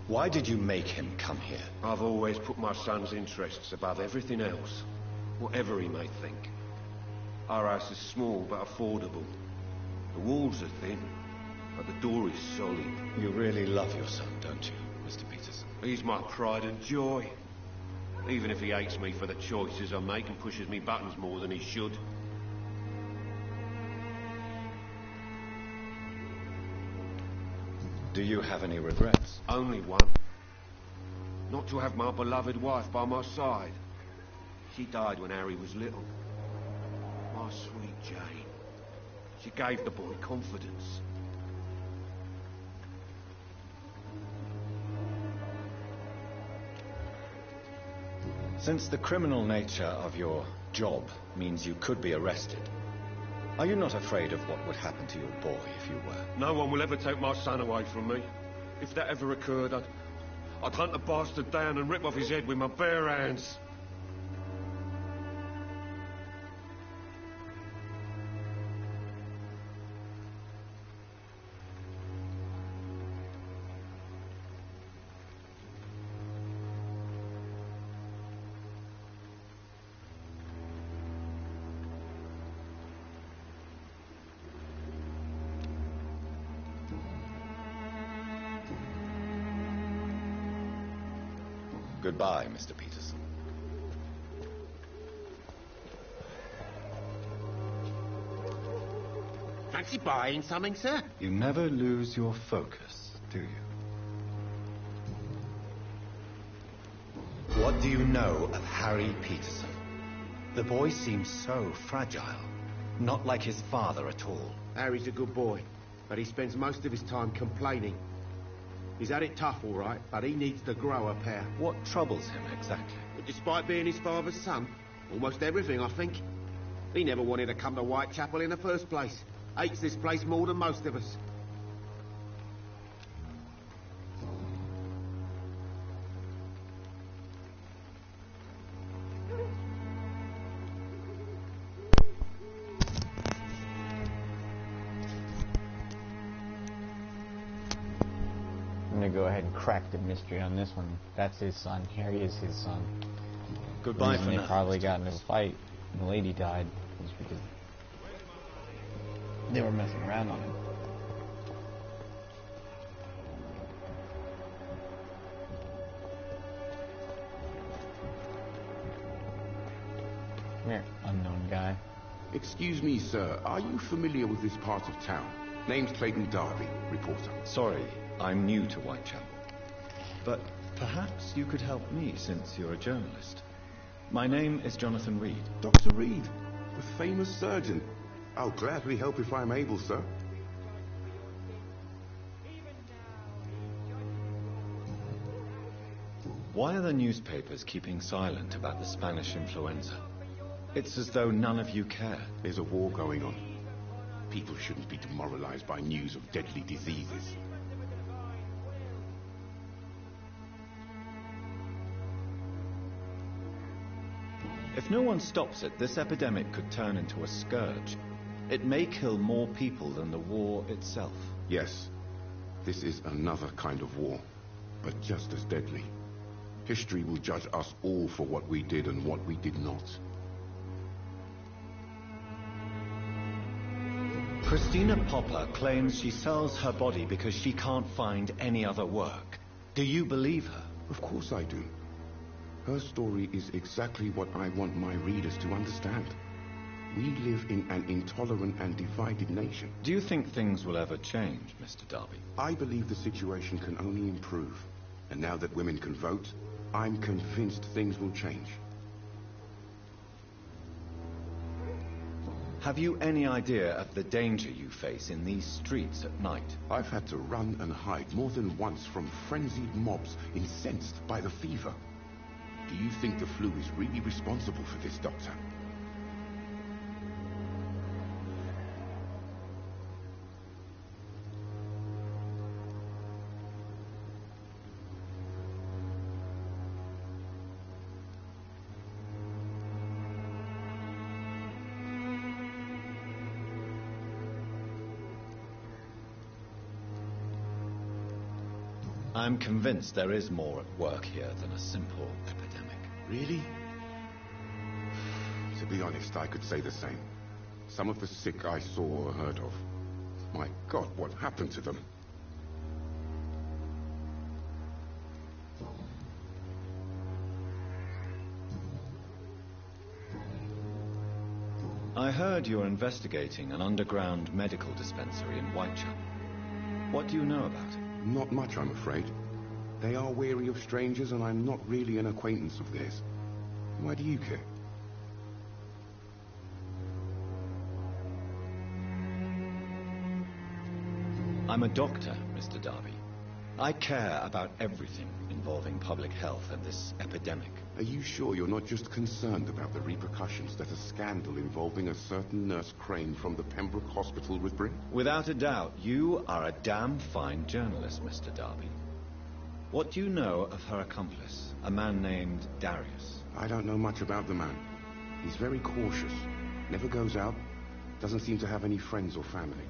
Why did you make him come here? I've always put my son's interests above everything else, whatever he may think. Our house is small but affordable. The walls are thin, but the door is solid. You really love your son, don't you, Mr. Peterson? He's my pride and joy. Even if he hates me for the choices I make and pushes me buttons more than he should. Do you have any regrets? Only one. Not to have my beloved wife by my side. She died when Harry was little. My sweet Jane. She gave the boy confidence. Since the criminal nature of your job means you could be arrested, are you not afraid of what would happen to your boy if you were? No one will ever take my son away from me. If that ever occurred, I'd hunt the bastard down and rip off his head with my bare hands. Goodbye, Mr. Peterson. Fancy buying something, sir? You never lose your focus, do you? What do you know of Harry Peterson? The boy seems so fragile. Not like his father at all. Harry's a good boy, but he spends most of his time complaining. He's had it tough, all right, but he needs to grow a pair. What troubles him exactly? But despite being his father's son, almost everything, I think. He never wanted to come to Whitechapel in the first place. Hates this place more than most of us. I'm gonna go ahead and crack the mystery on this one. That's his son. Harry is his son. Goodbye the reason for they now. probably got into a fight and the lady died was because they were messing around on him. here, unknown guy. Excuse me, sir. Are you familiar with this part of town? Name's Clayton Darby, reporter. Sorry, I'm new to Whitechapel. But perhaps you could help me since you're a journalist. My name is Jonathan Reed. Dr. Reed, the famous surgeon. I'll gladly help if I'm able, sir. Why are the newspapers keeping silent about the Spanish influenza? It's as though none of you care. There's a war going on. People shouldn't be demoralized by news of deadly diseases. If no one stops it, this epidemic could turn into a scourge. It may kill more people than the war itself. Yes, this is another kind of war, but just as deadly. History will judge us all for what we did and what we did not. Christina Popper claims she sells her body because she can't find any other work. Do you believe her? Of course I do. Her story is exactly what I want my readers to understand. We live in an intolerant and divided nation. Do you think things will ever change, Mr. Darby? I believe the situation can only improve. And now that women can vote, I'm convinced things will change. Have you any idea of the danger you face in these streets at night? I've had to run and hide more than once from frenzied mobs incensed by the fever. Do you think the flu is really responsible for this, Doctor? I'm convinced there is more at work here than a simple epidemic. Really? To be honest, I could say the same. Some of the sick I saw or heard of. My God, what happened to them? I heard you're investigating an underground medical dispensary in Whitechapel. What do you know about it? Not much, I'm afraid. They are wary of strangers, and I'm not really an acquaintance of theirs. Why do you care? I'm a doctor, Mr. Darby. I care about everything involving public health and this epidemic. Are you sure you're not just concerned about the repercussions that a scandal involving a certain Nurse Crane from the Pembroke Hospital would bring? Without a doubt, you are a damn fine journalist, Mr. Darby. What do you know of her accomplice, a man named Darius? I don't know much about the man. He's very cautious, never goes out, doesn't seem to have any friends or family.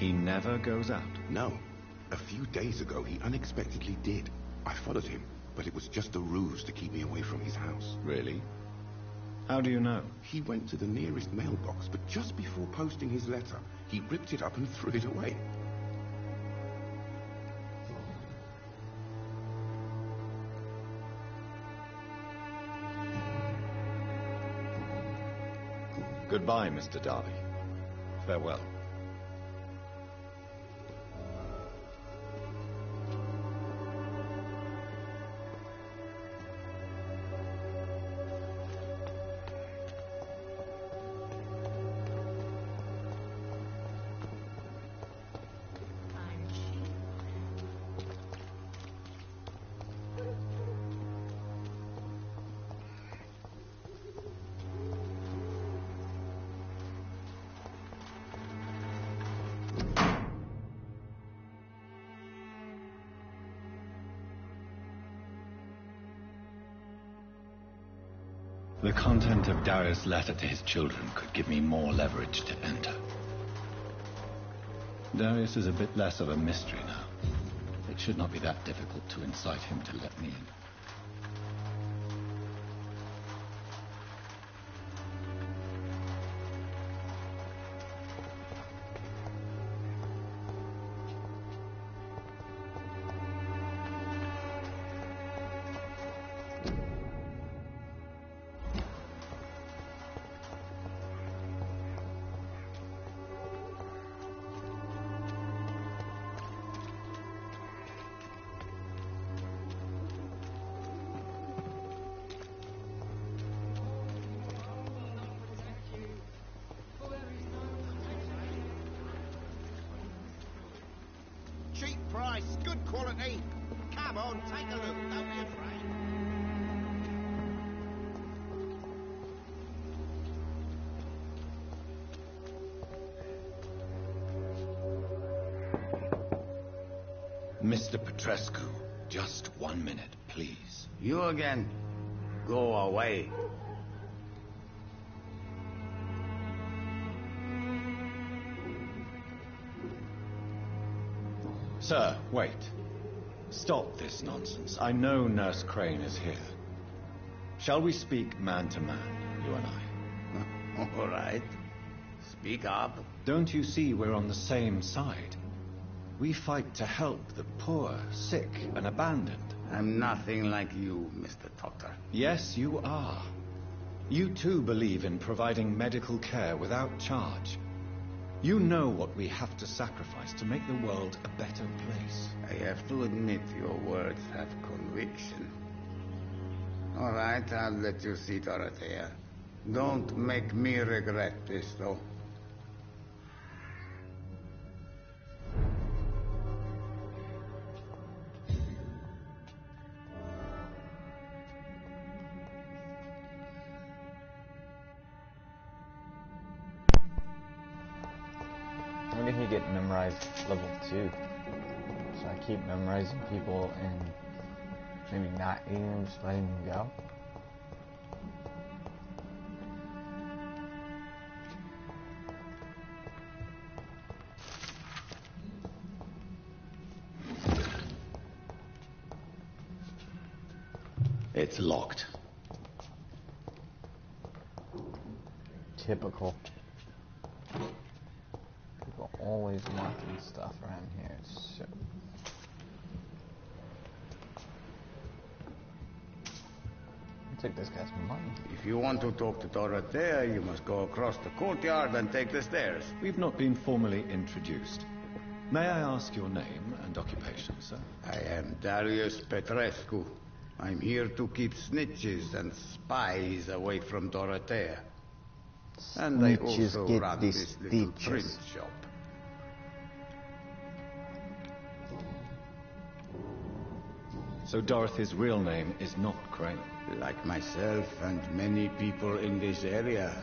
He never goes out? No. A few days ago, he unexpectedly did. I followed him, but it was just a ruse to keep me away from his house. Really? How do you know? He went to the nearest mailbox, but just before posting his letter, he ripped it up and threw it away. Goodbye, Mr. Darby. Farewell. The content of Darius' letter to his children could give me more leverage to enter. Darius is a bit less of a mystery now. It should not be that difficult to incite him to let me in. price, good quality. Come on, take a look, don't be afraid. Mr. Petrescu, just 1 minute, please. You again? Go away. Sir, wait. Stop this nonsense. I know Nurse Crane is here. Shall we speak man to man, you and I? All right. Speak up. Don't you see we're on the same side? We fight to help the poor, sick, and abandoned. I'm nothing like you, Mr. Doctor. Yes, you are. You too believe in providing medical care without charge. You know what we have to sacrifice to make the world a better place. I have to admit your words have conviction. All right, I'll let you see Dorothea. Don't make me regret this, though. When did he get memorized level 2? So I keep memorizing people and maybe not eating them, just letting them go. It's locked. Typical. People always wanting stuff around here. So I'll take this guy's money. If you want to talk to Dorothea, you must go across the courtyard and take the stairs. We've not been formally introduced. May I ask your name and occupation, sir? I am Darius Petrescu. I'm here to keep snitches and spies away from Dorothea. And I Snitches also get run these this little stitches. print shop. So Dorothy's real name is not Crane. Like myself and many people in this area,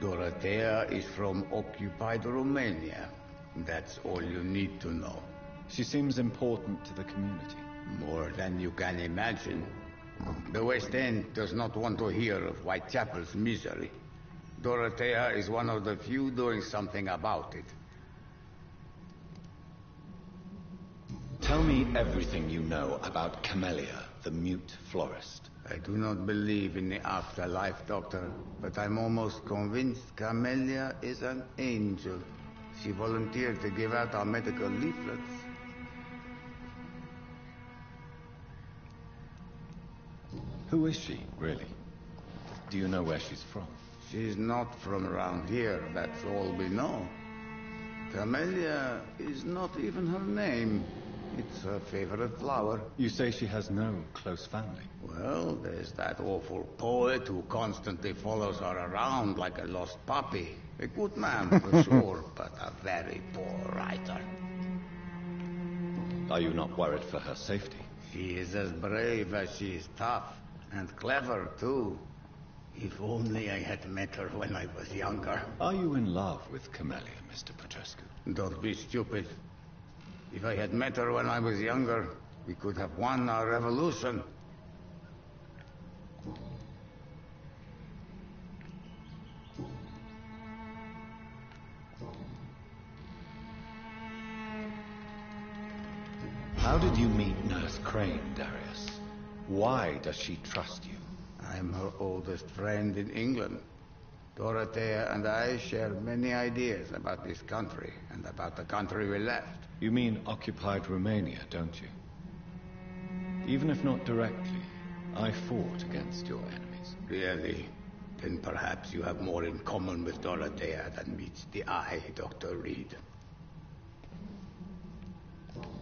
Dorothea is from occupied Romania. That's all you need to know. She seems important to the community. More than you can imagine. The West End does not want to hear of Whitechapel's misery. Dorothea is one of the few doing something about it. Tell me everything you know about Camellia, the mute florist. I do not believe in the afterlife, Doctor, but I'm almost convinced Camellia is an angel. She volunteered to give out our medical leaflets. Who is she, really? Do you know where she's from? She's not from around here, that's all we know. Camellia is not even her name. It's her favorite flower. You say she has no close family? Well, there's that awful poet who constantly follows her around like a lost puppy. A good man, for sure, but a very poor writer. Are you not worried for her safety? She is as brave as she is tough, and clever, too. If only I had met her when I was younger. Are you in love with Camellia, Mr. Petrescu? Don't be stupid. If I had met her when I was younger, we could have won our revolution. How did you meet Nurse Crane, Darius? Why does she trust you? I'm her oldest friend in England. Dorothea and I share many ideas about this country and about the country we left. You mean occupied Romania, don't you? Even if not directly, I fought against your enemies. Really? Then perhaps you have more in common with Dorothea than meets the eye, Dr. Reed.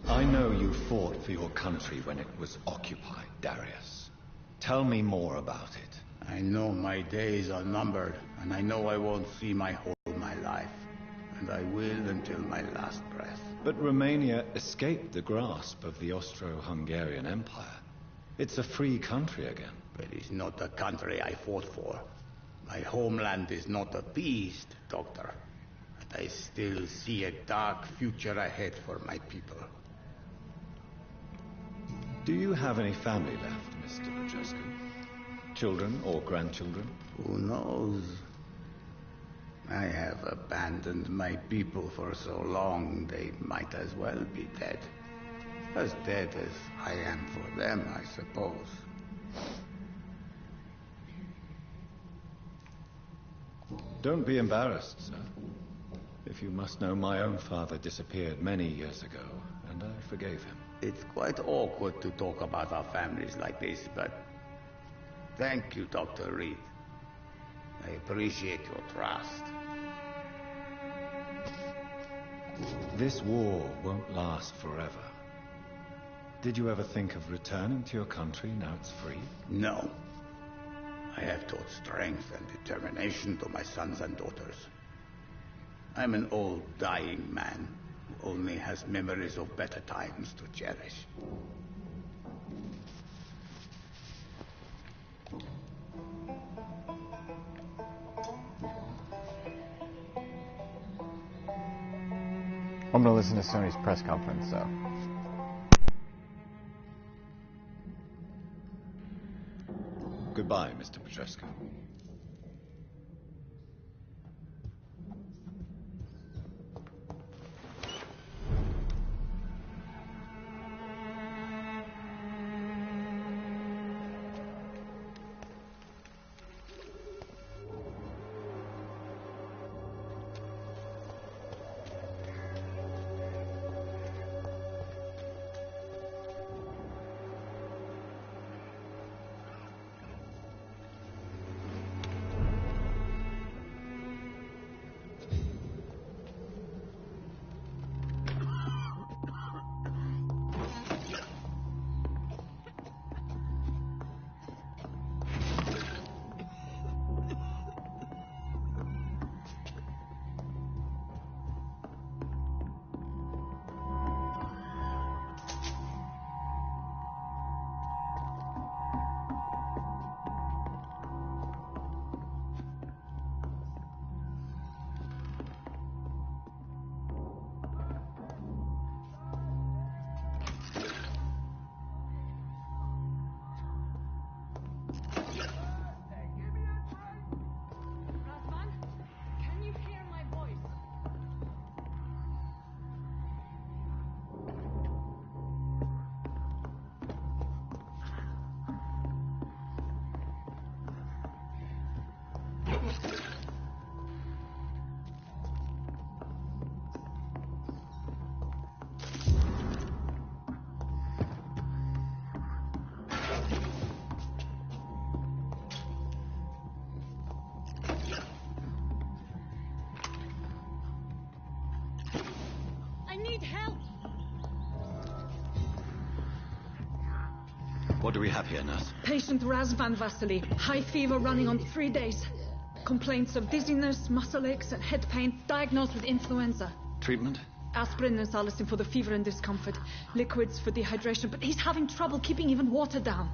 I know you fought for your country when it was occupied, Darius. Tell me more about it. I know my days are numbered, and I know I won't see my whole my life. and I will until my last breath. But Romania escaped the grasp of the Austro-Hungarian Empire. It's a free country again. But it's not the country I fought for. My homeland is not appeased, Doctor. And I still see a dark future ahead for my people. Do you have any family left, Mr. Petrescu? Children or grandchildren? Who knows? I have abandoned my people for so long, they might as well be dead. As dead as I am for them, I suppose. Don't be embarrassed, sir. If you must know, my own father disappeared many years ago, and I forgave him. It's quite awkward to talk about our families like this, but thank you, Dr. Reed. I appreciate your trust. This war won't last forever. Did you ever think of returning to your country now it's free? No. I have taught strength and determination to my sons and daughters. I'm an old, dying man who only has memories of better times to cherish. I'm gonna listen to Sony's press conference, though. Goodbye, Mr. Petrescu. What do we have here, nurse? Patient Razvan Vasily. High fever running on 3 days. Complaints of dizziness, muscle aches, and head pain. Diagnosed with influenza. Treatment? Aspirin and salicin for the fever and discomfort. Liquids for dehydration, but he's having trouble keeping even water down.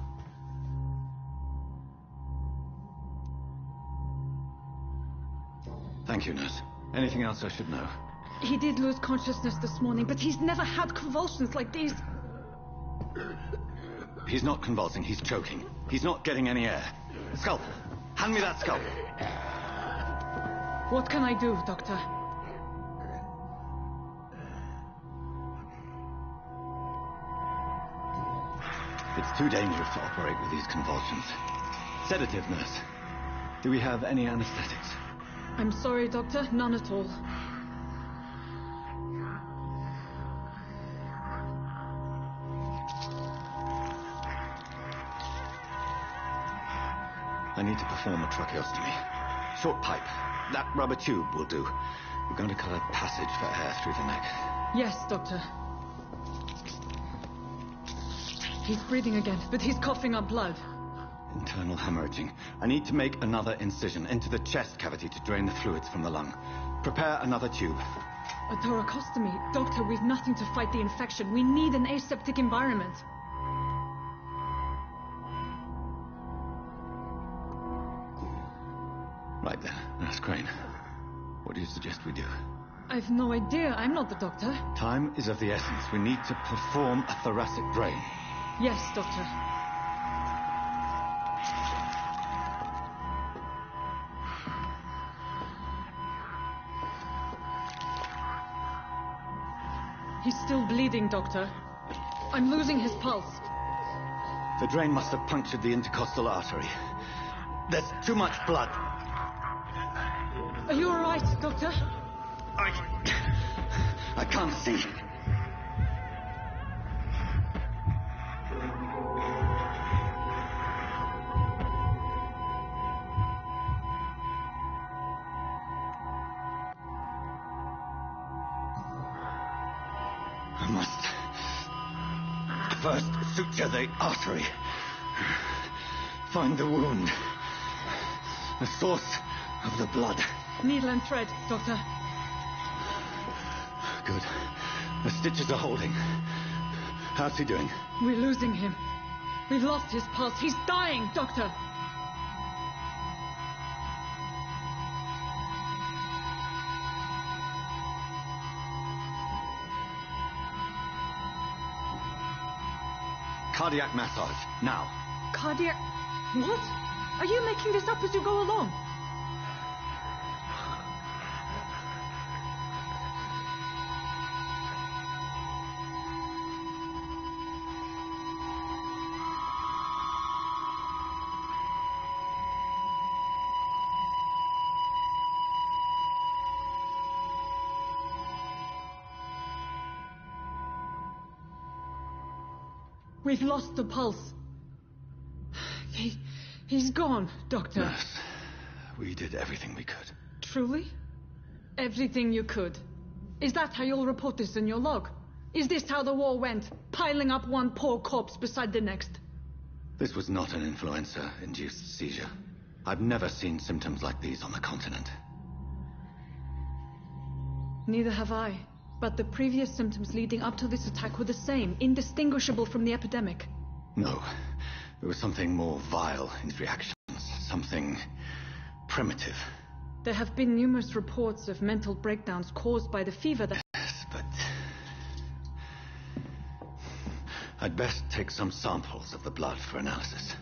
Thank you, nurse. Anything else I should know? He did lose consciousness this morning, but he's never had convulsions like these. He's not convulsing, he's choking. He's not getting any air. Sculp! Hand me that sculp! What can I do, Doctor? It's too dangerous to operate with these convulsions. Sedative, nurse. Do we have any anesthetics? I'm sorry, Doctor. None at all. I need to perform a tracheostomy. Short pipe. That rubber tube will do. We're going to cut a passage for air through the neck. Yes, Doctor. He's breathing again, but he's coughing up blood. Internal hemorrhaging. I need to make another incision into the chest cavity to drain the fluids from the lung. Prepare another tube. A thoracostomy. Doctor, we've nothing to fight the infection. We need an aseptic environment. Right then, Nurse Crane. What do you suggest we do? I've no idea. I'm not the doctor. Time is of the essence. We need to perform a thoracic drain. Yes, Doctor. He's still bleeding, Doctor. I'm losing his pulse. The drain must have punctured the intercostal artery. There's too much blood. Are you all right, Doctor? I can't see. I must first suture the artery. Find the wound. The source of the blood. Needle and thread, Doctor. Good. The stitches are holding. How's he doing? We're losing him. We've lost his pulse. He's dying, Doctor. Cardiac massage, now. Cardiac... What? Are you making this up as you go along? We've lost the pulse. He's gone, Doctor. Nurse, we did everything we could. Truly? Everything you could. Is that how you'll report this in your log? Is this how the war went? Piling up one poor corpse beside the next? This was not an influenza-induced seizure. I've never seen symptoms like these on the continent. Neither have I. But the previous symptoms leading up to this attack were the same, indistinguishable from the epidemic. No. There was something more vile in his reactions. Something primitive. There have been numerous reports of mental breakdowns caused by the fever that... Yes, but... I'd best take some samples of the blood for analysis.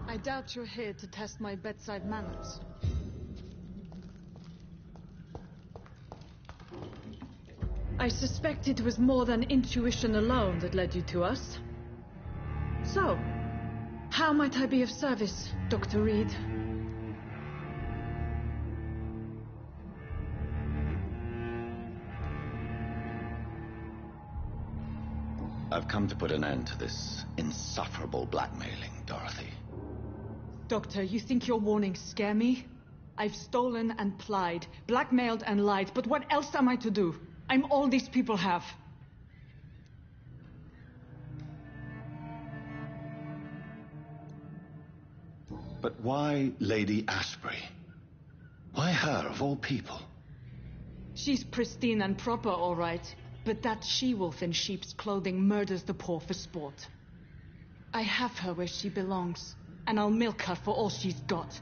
I doubt you're here to test my bedside manners. I suspect it was more than intuition alone that led you to us. So, how might I be of service, Dr. Reed? I've come to put an end to this insufferable blackmailing, Dorothy. Doctor, you think your warnings scare me? I've stolen and plied, blackmailed and lied, but what else am I to do? I'm all these people have. But why Lady Ashbury? Why her, of all people? She's pristine and proper, all right. But that she-wolf in sheep's clothing murders the poor for sport. I have her where she belongs, and I'll milk her for all she's got.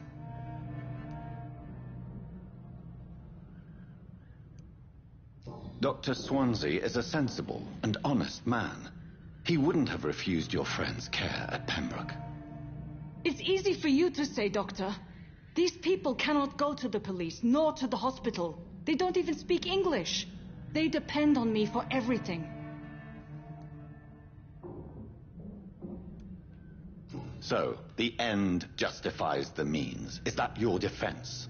Dr. Swansea is a sensible and honest man. He wouldn't have refused your friend's care at Pembroke. It's easy for you to say, Doctor. These people cannot go to the police, nor to the hospital. They don't even speak English. They depend on me for everything. So, the end justifies the means. Is that your defense?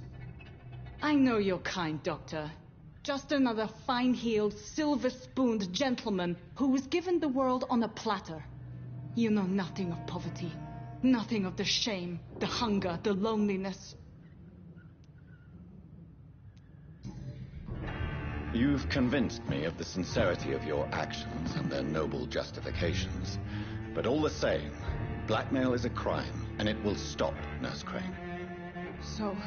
I know you're kind, Doctor. Just another fine-heeled, silver-spooned gentleman who was given the world on a platter. You know nothing of poverty. Nothing of the shame, the hunger, the loneliness. You've convinced me of the sincerity of your actions and their noble justifications. But all the same, blackmail is a crime, and it will stop, Nurse Crane. So,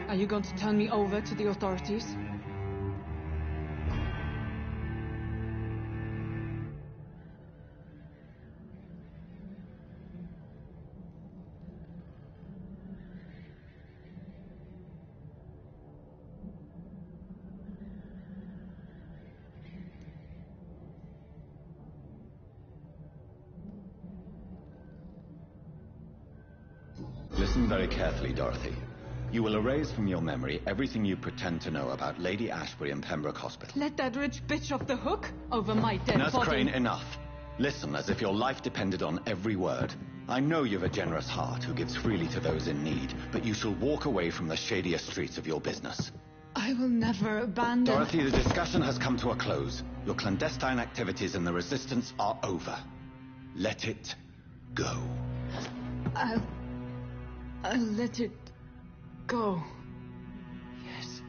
are you going to turn me over to the authorities? Listen very carefully, Dorothy. You will erase from your memory everything you pretend to know about Lady Ashbury and Pembroke Hospital. Let that rich bitch off the hook over my dead Nurse body. Crane, enough. Listen as if your life depended on every word. I know you've a generous heart who gives freely to those in need, but you shall walk away from the shadier streets of your business. I will never abandon... Dorothy, the discussion has come to a close. Your clandestine activities in the Resistance are over. Let it go. I'll let it go. Yes.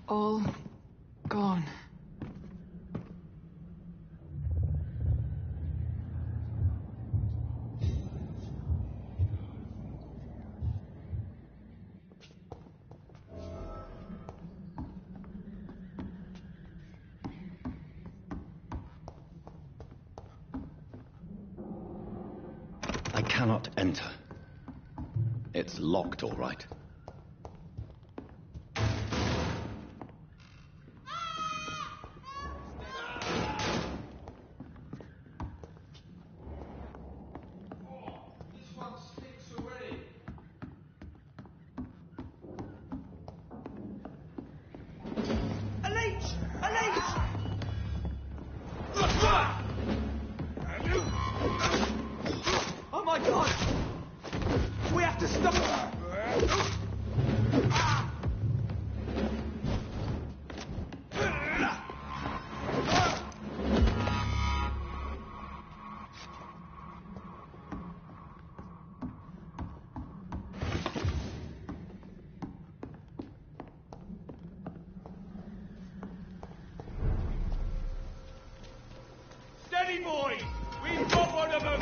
All gone. I cannot enter. It's locked, all right. Oh my God! We have to stop her! Steady, boys! We've got one of them!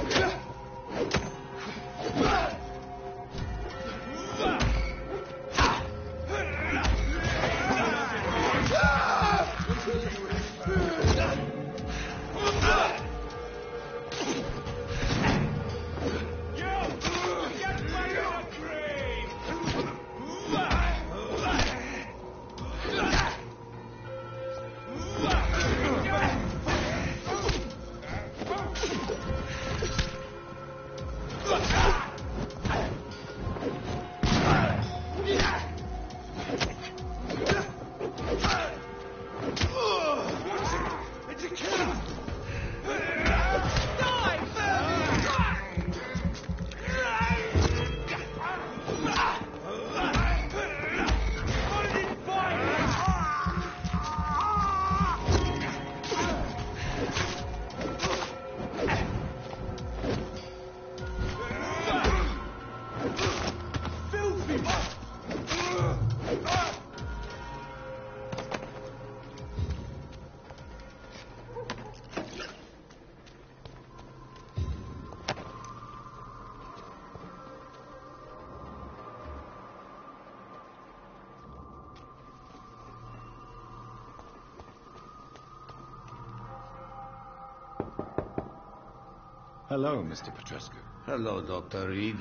Hello, Mr. Petrescu. Hello, Dr. Reed.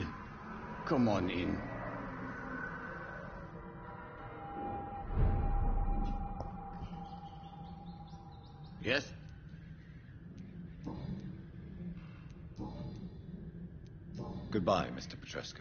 Come on in. Yes? Goodbye, Mr. Petrescu.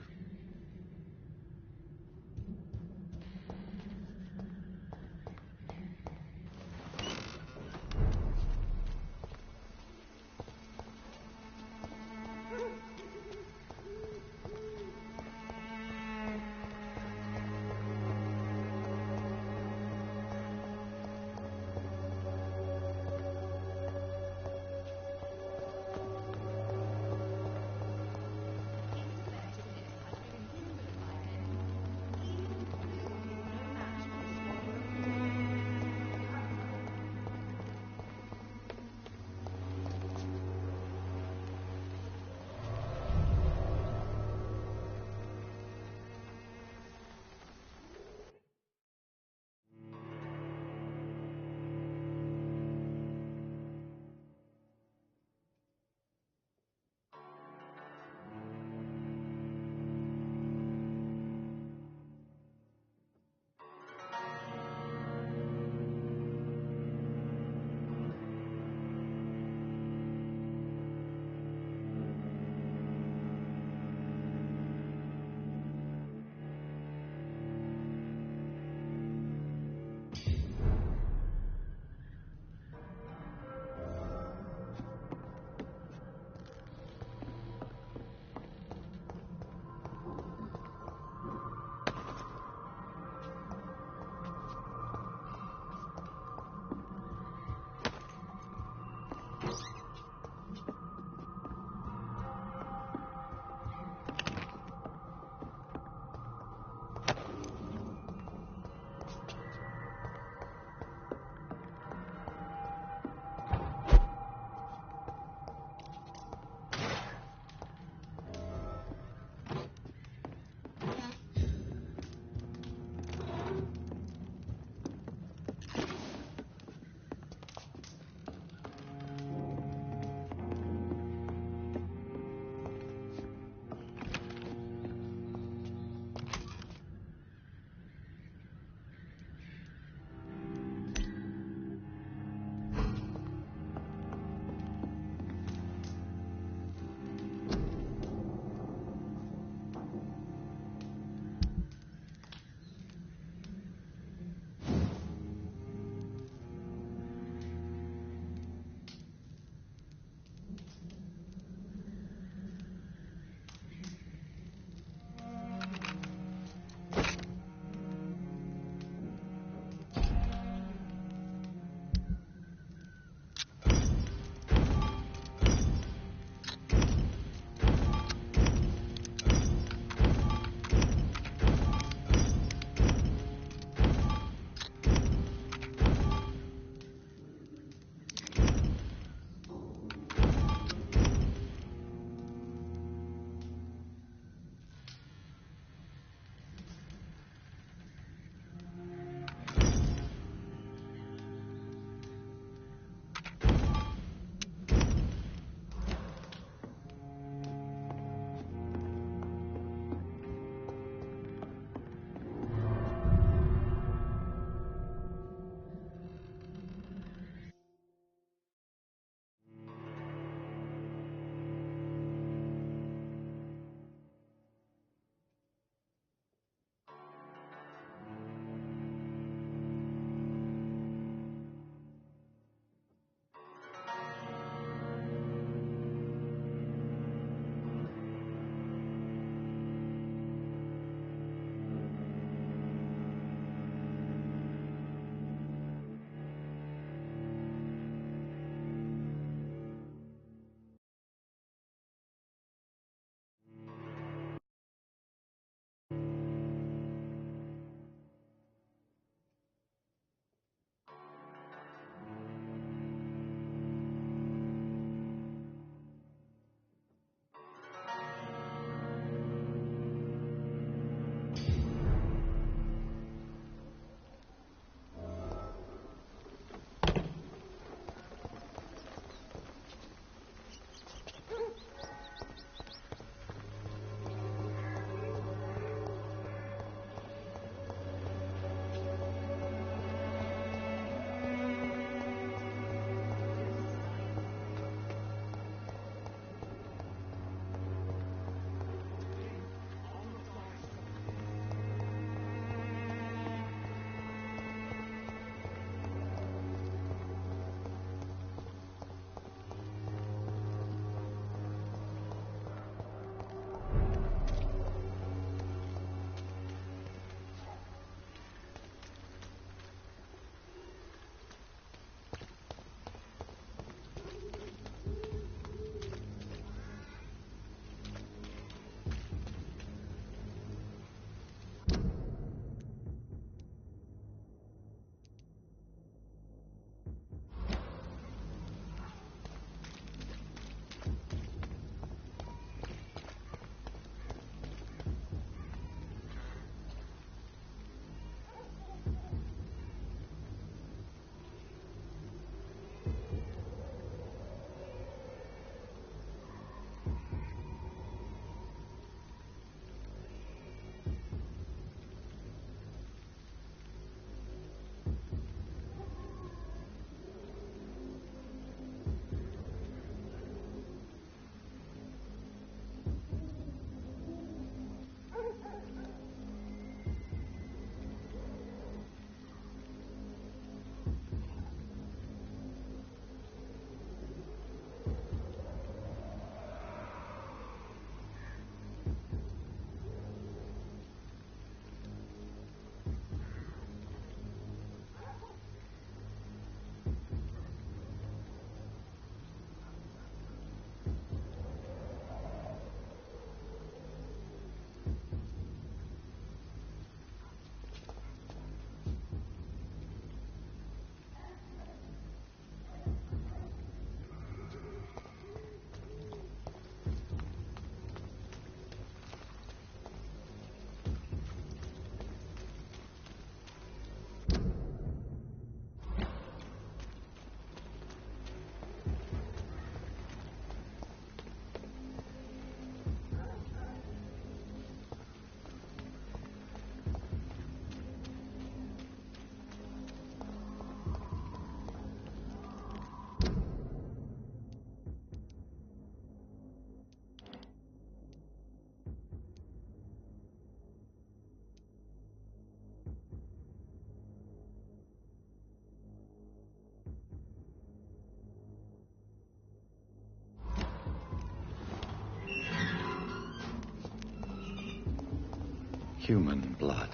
human blood.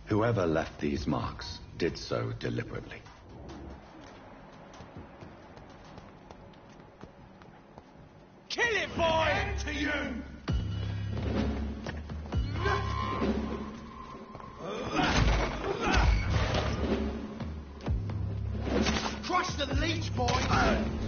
Whoever left these marks did so deliberately. Kill it, boy! To you! Crush the leech, boy!